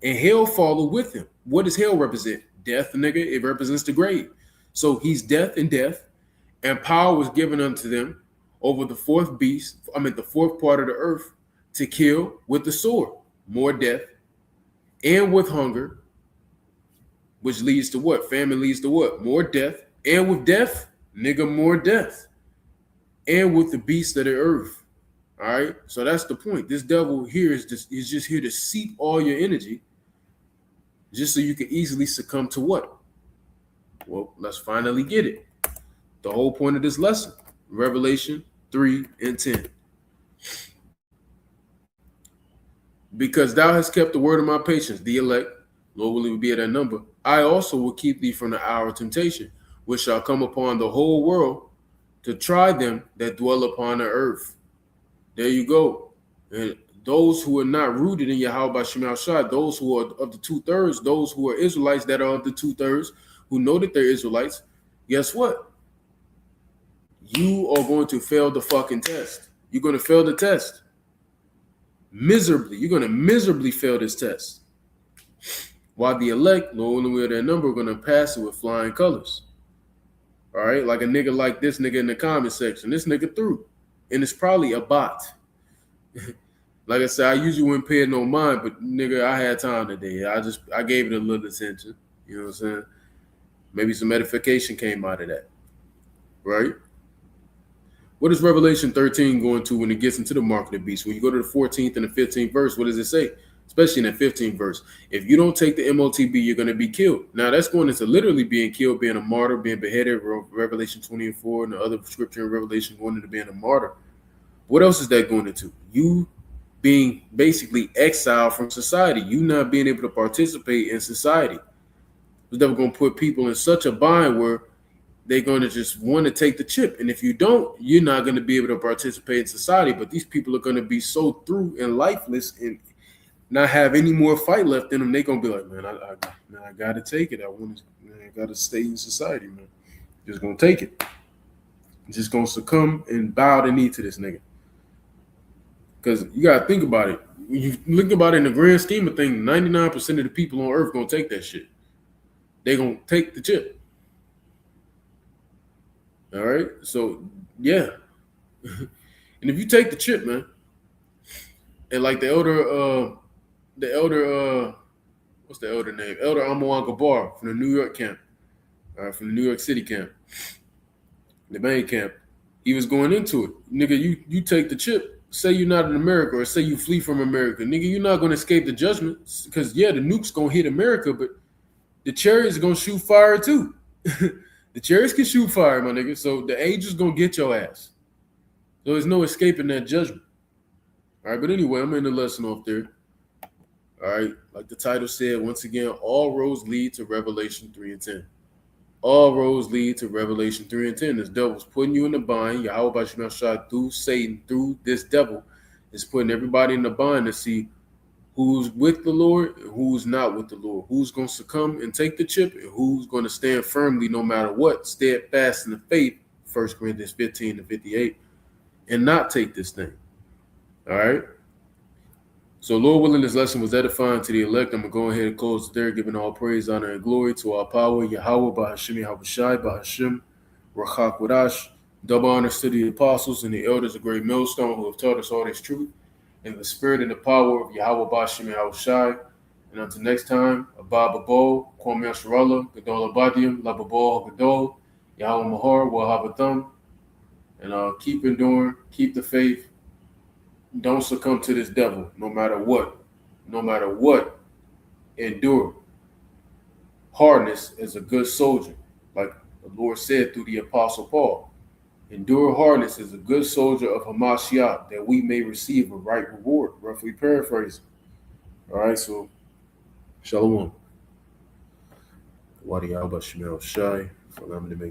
And hell followed with him. What does hell represent? Death, nigga. It represents the grave. So he's death and death. And power was given unto them over the 4th beast, the 4th part of the earth, to kill with the sword. More death. And with hunger, which leads to what? Famine leads to what? More death. And with death, nigga, more death. And with the beasts of the earth. All right. So that's the point. This devil here is just here to seep all your energy just so you can easily succumb to what? Well, let's finally get it. The whole point of this lesson, Revelation 3 and 10. Because thou hast kept the word of my patience, the elect, Lord willing, will be at that number. I also will keep thee from the hour of temptation, which shall come upon the whole world to try them that dwell upon the earth. There you go. And those who are not rooted in Yahweh Shema Shai, those who are of the 2/3, those who are Israelites that are of the 2/3, who know that they're Israelites, guess what? You are going to fail the fucking test. You're going to fail the test miserably. You're going to miserably fail this test. While the elect, the only way their number, are going to pass it with flying colors. All right, like a nigga like this nigga in the comment section. This nigga through. And it's probably a bot. Like I said, I usually wouldn't pay it no mind, but nigga, I had time today. I gave it a little attention. You know what I'm saying? Maybe some edification came out of that. Right? What is Revelation 13 going to when it gets into the mark of the beast? When you go to the 14th and the 15th verse, what does it say? Especially in the 15th verse. If you don't take the MOTB, you're going to be killed. Now, that's going into literally being killed, being a martyr, being beheaded, Revelation 20 and 4, and the other scripture in Revelation going into being a martyr. What else is that going into? You being basically exiled from society. You not being able to participate in society. It's never going to put people in such a bind where they're going to just want to take the chip. And if you don't, you're not going to be able to participate in society. But these people are going to be so through and lifeless and not have any more fight left in them. They're going to be like, man, I got to take it. I got to stay in society, man. Just going to take it. Just going to succumb and bow the knee to this nigga. Because you got to think about it. When you think about it in the grand scheme of things, 99% of the people on earth going to take that shit. They're going to take the chip. All right? So, yeah. And if you take the chip, man, and like the elder, what's the elder name? Elder Amouan Gabar from the New York camp, from the New York City camp, the main camp, he was going into it. Nigga, you take the chip. Say you're not in America or say you flee from America. Nigga, you're not going to escape the judgment because, yeah, the nuke's going to hit America, but the chariots going to shoot fire too. The chariots can shoot fire, my nigga. So the angels going to get your ass. So there's no escaping that judgment. All right, but anyway, I'm in the lesson off there. All right, like the title said, once again, all roads lead to Revelation 3 and 10. All roads lead to Revelation 3 and 10. This devil's putting you in the bind. Yahweh Bashim Shah through Satan, through this devil, is putting everybody in the bind to see who's with the Lord and who's not with the Lord. Who's going to succumb and take the chip and who's going to stand firmly no matter what, steadfast in the faith, 1 Corinthians 15 to 58, and not take this thing. All right? So, Lord willing, this lesson was edifying to the elect. I'm going to go ahead and close there, giving all praise, honor, and glory to our power, Yahweh, Bahashim, Yahushai, Bahashim, Rachak Wadash. Double honors to the apostles and the elders of Great Millstone who have taught us all this truth in the spirit and the power of Yahweh, Bahashim, Yahushai. And until next time, Abba Babo, Kwame Asharallah, Gadol Abadium, Lababo, Gadol, Yahweh Mahar, Wahabatham. And keep enduring, keep the faith. Don't succumb to this devil, no matter what. No matter what, endure. Hardness is a good soldier, like the Lord said through the Apostle Paul. Endure hardness is a good soldier of Hamashiach, that we may receive a right reward, roughly paraphrasing. All right, so Shalom. Wadi Alba Shemel Shai, for allowing me to make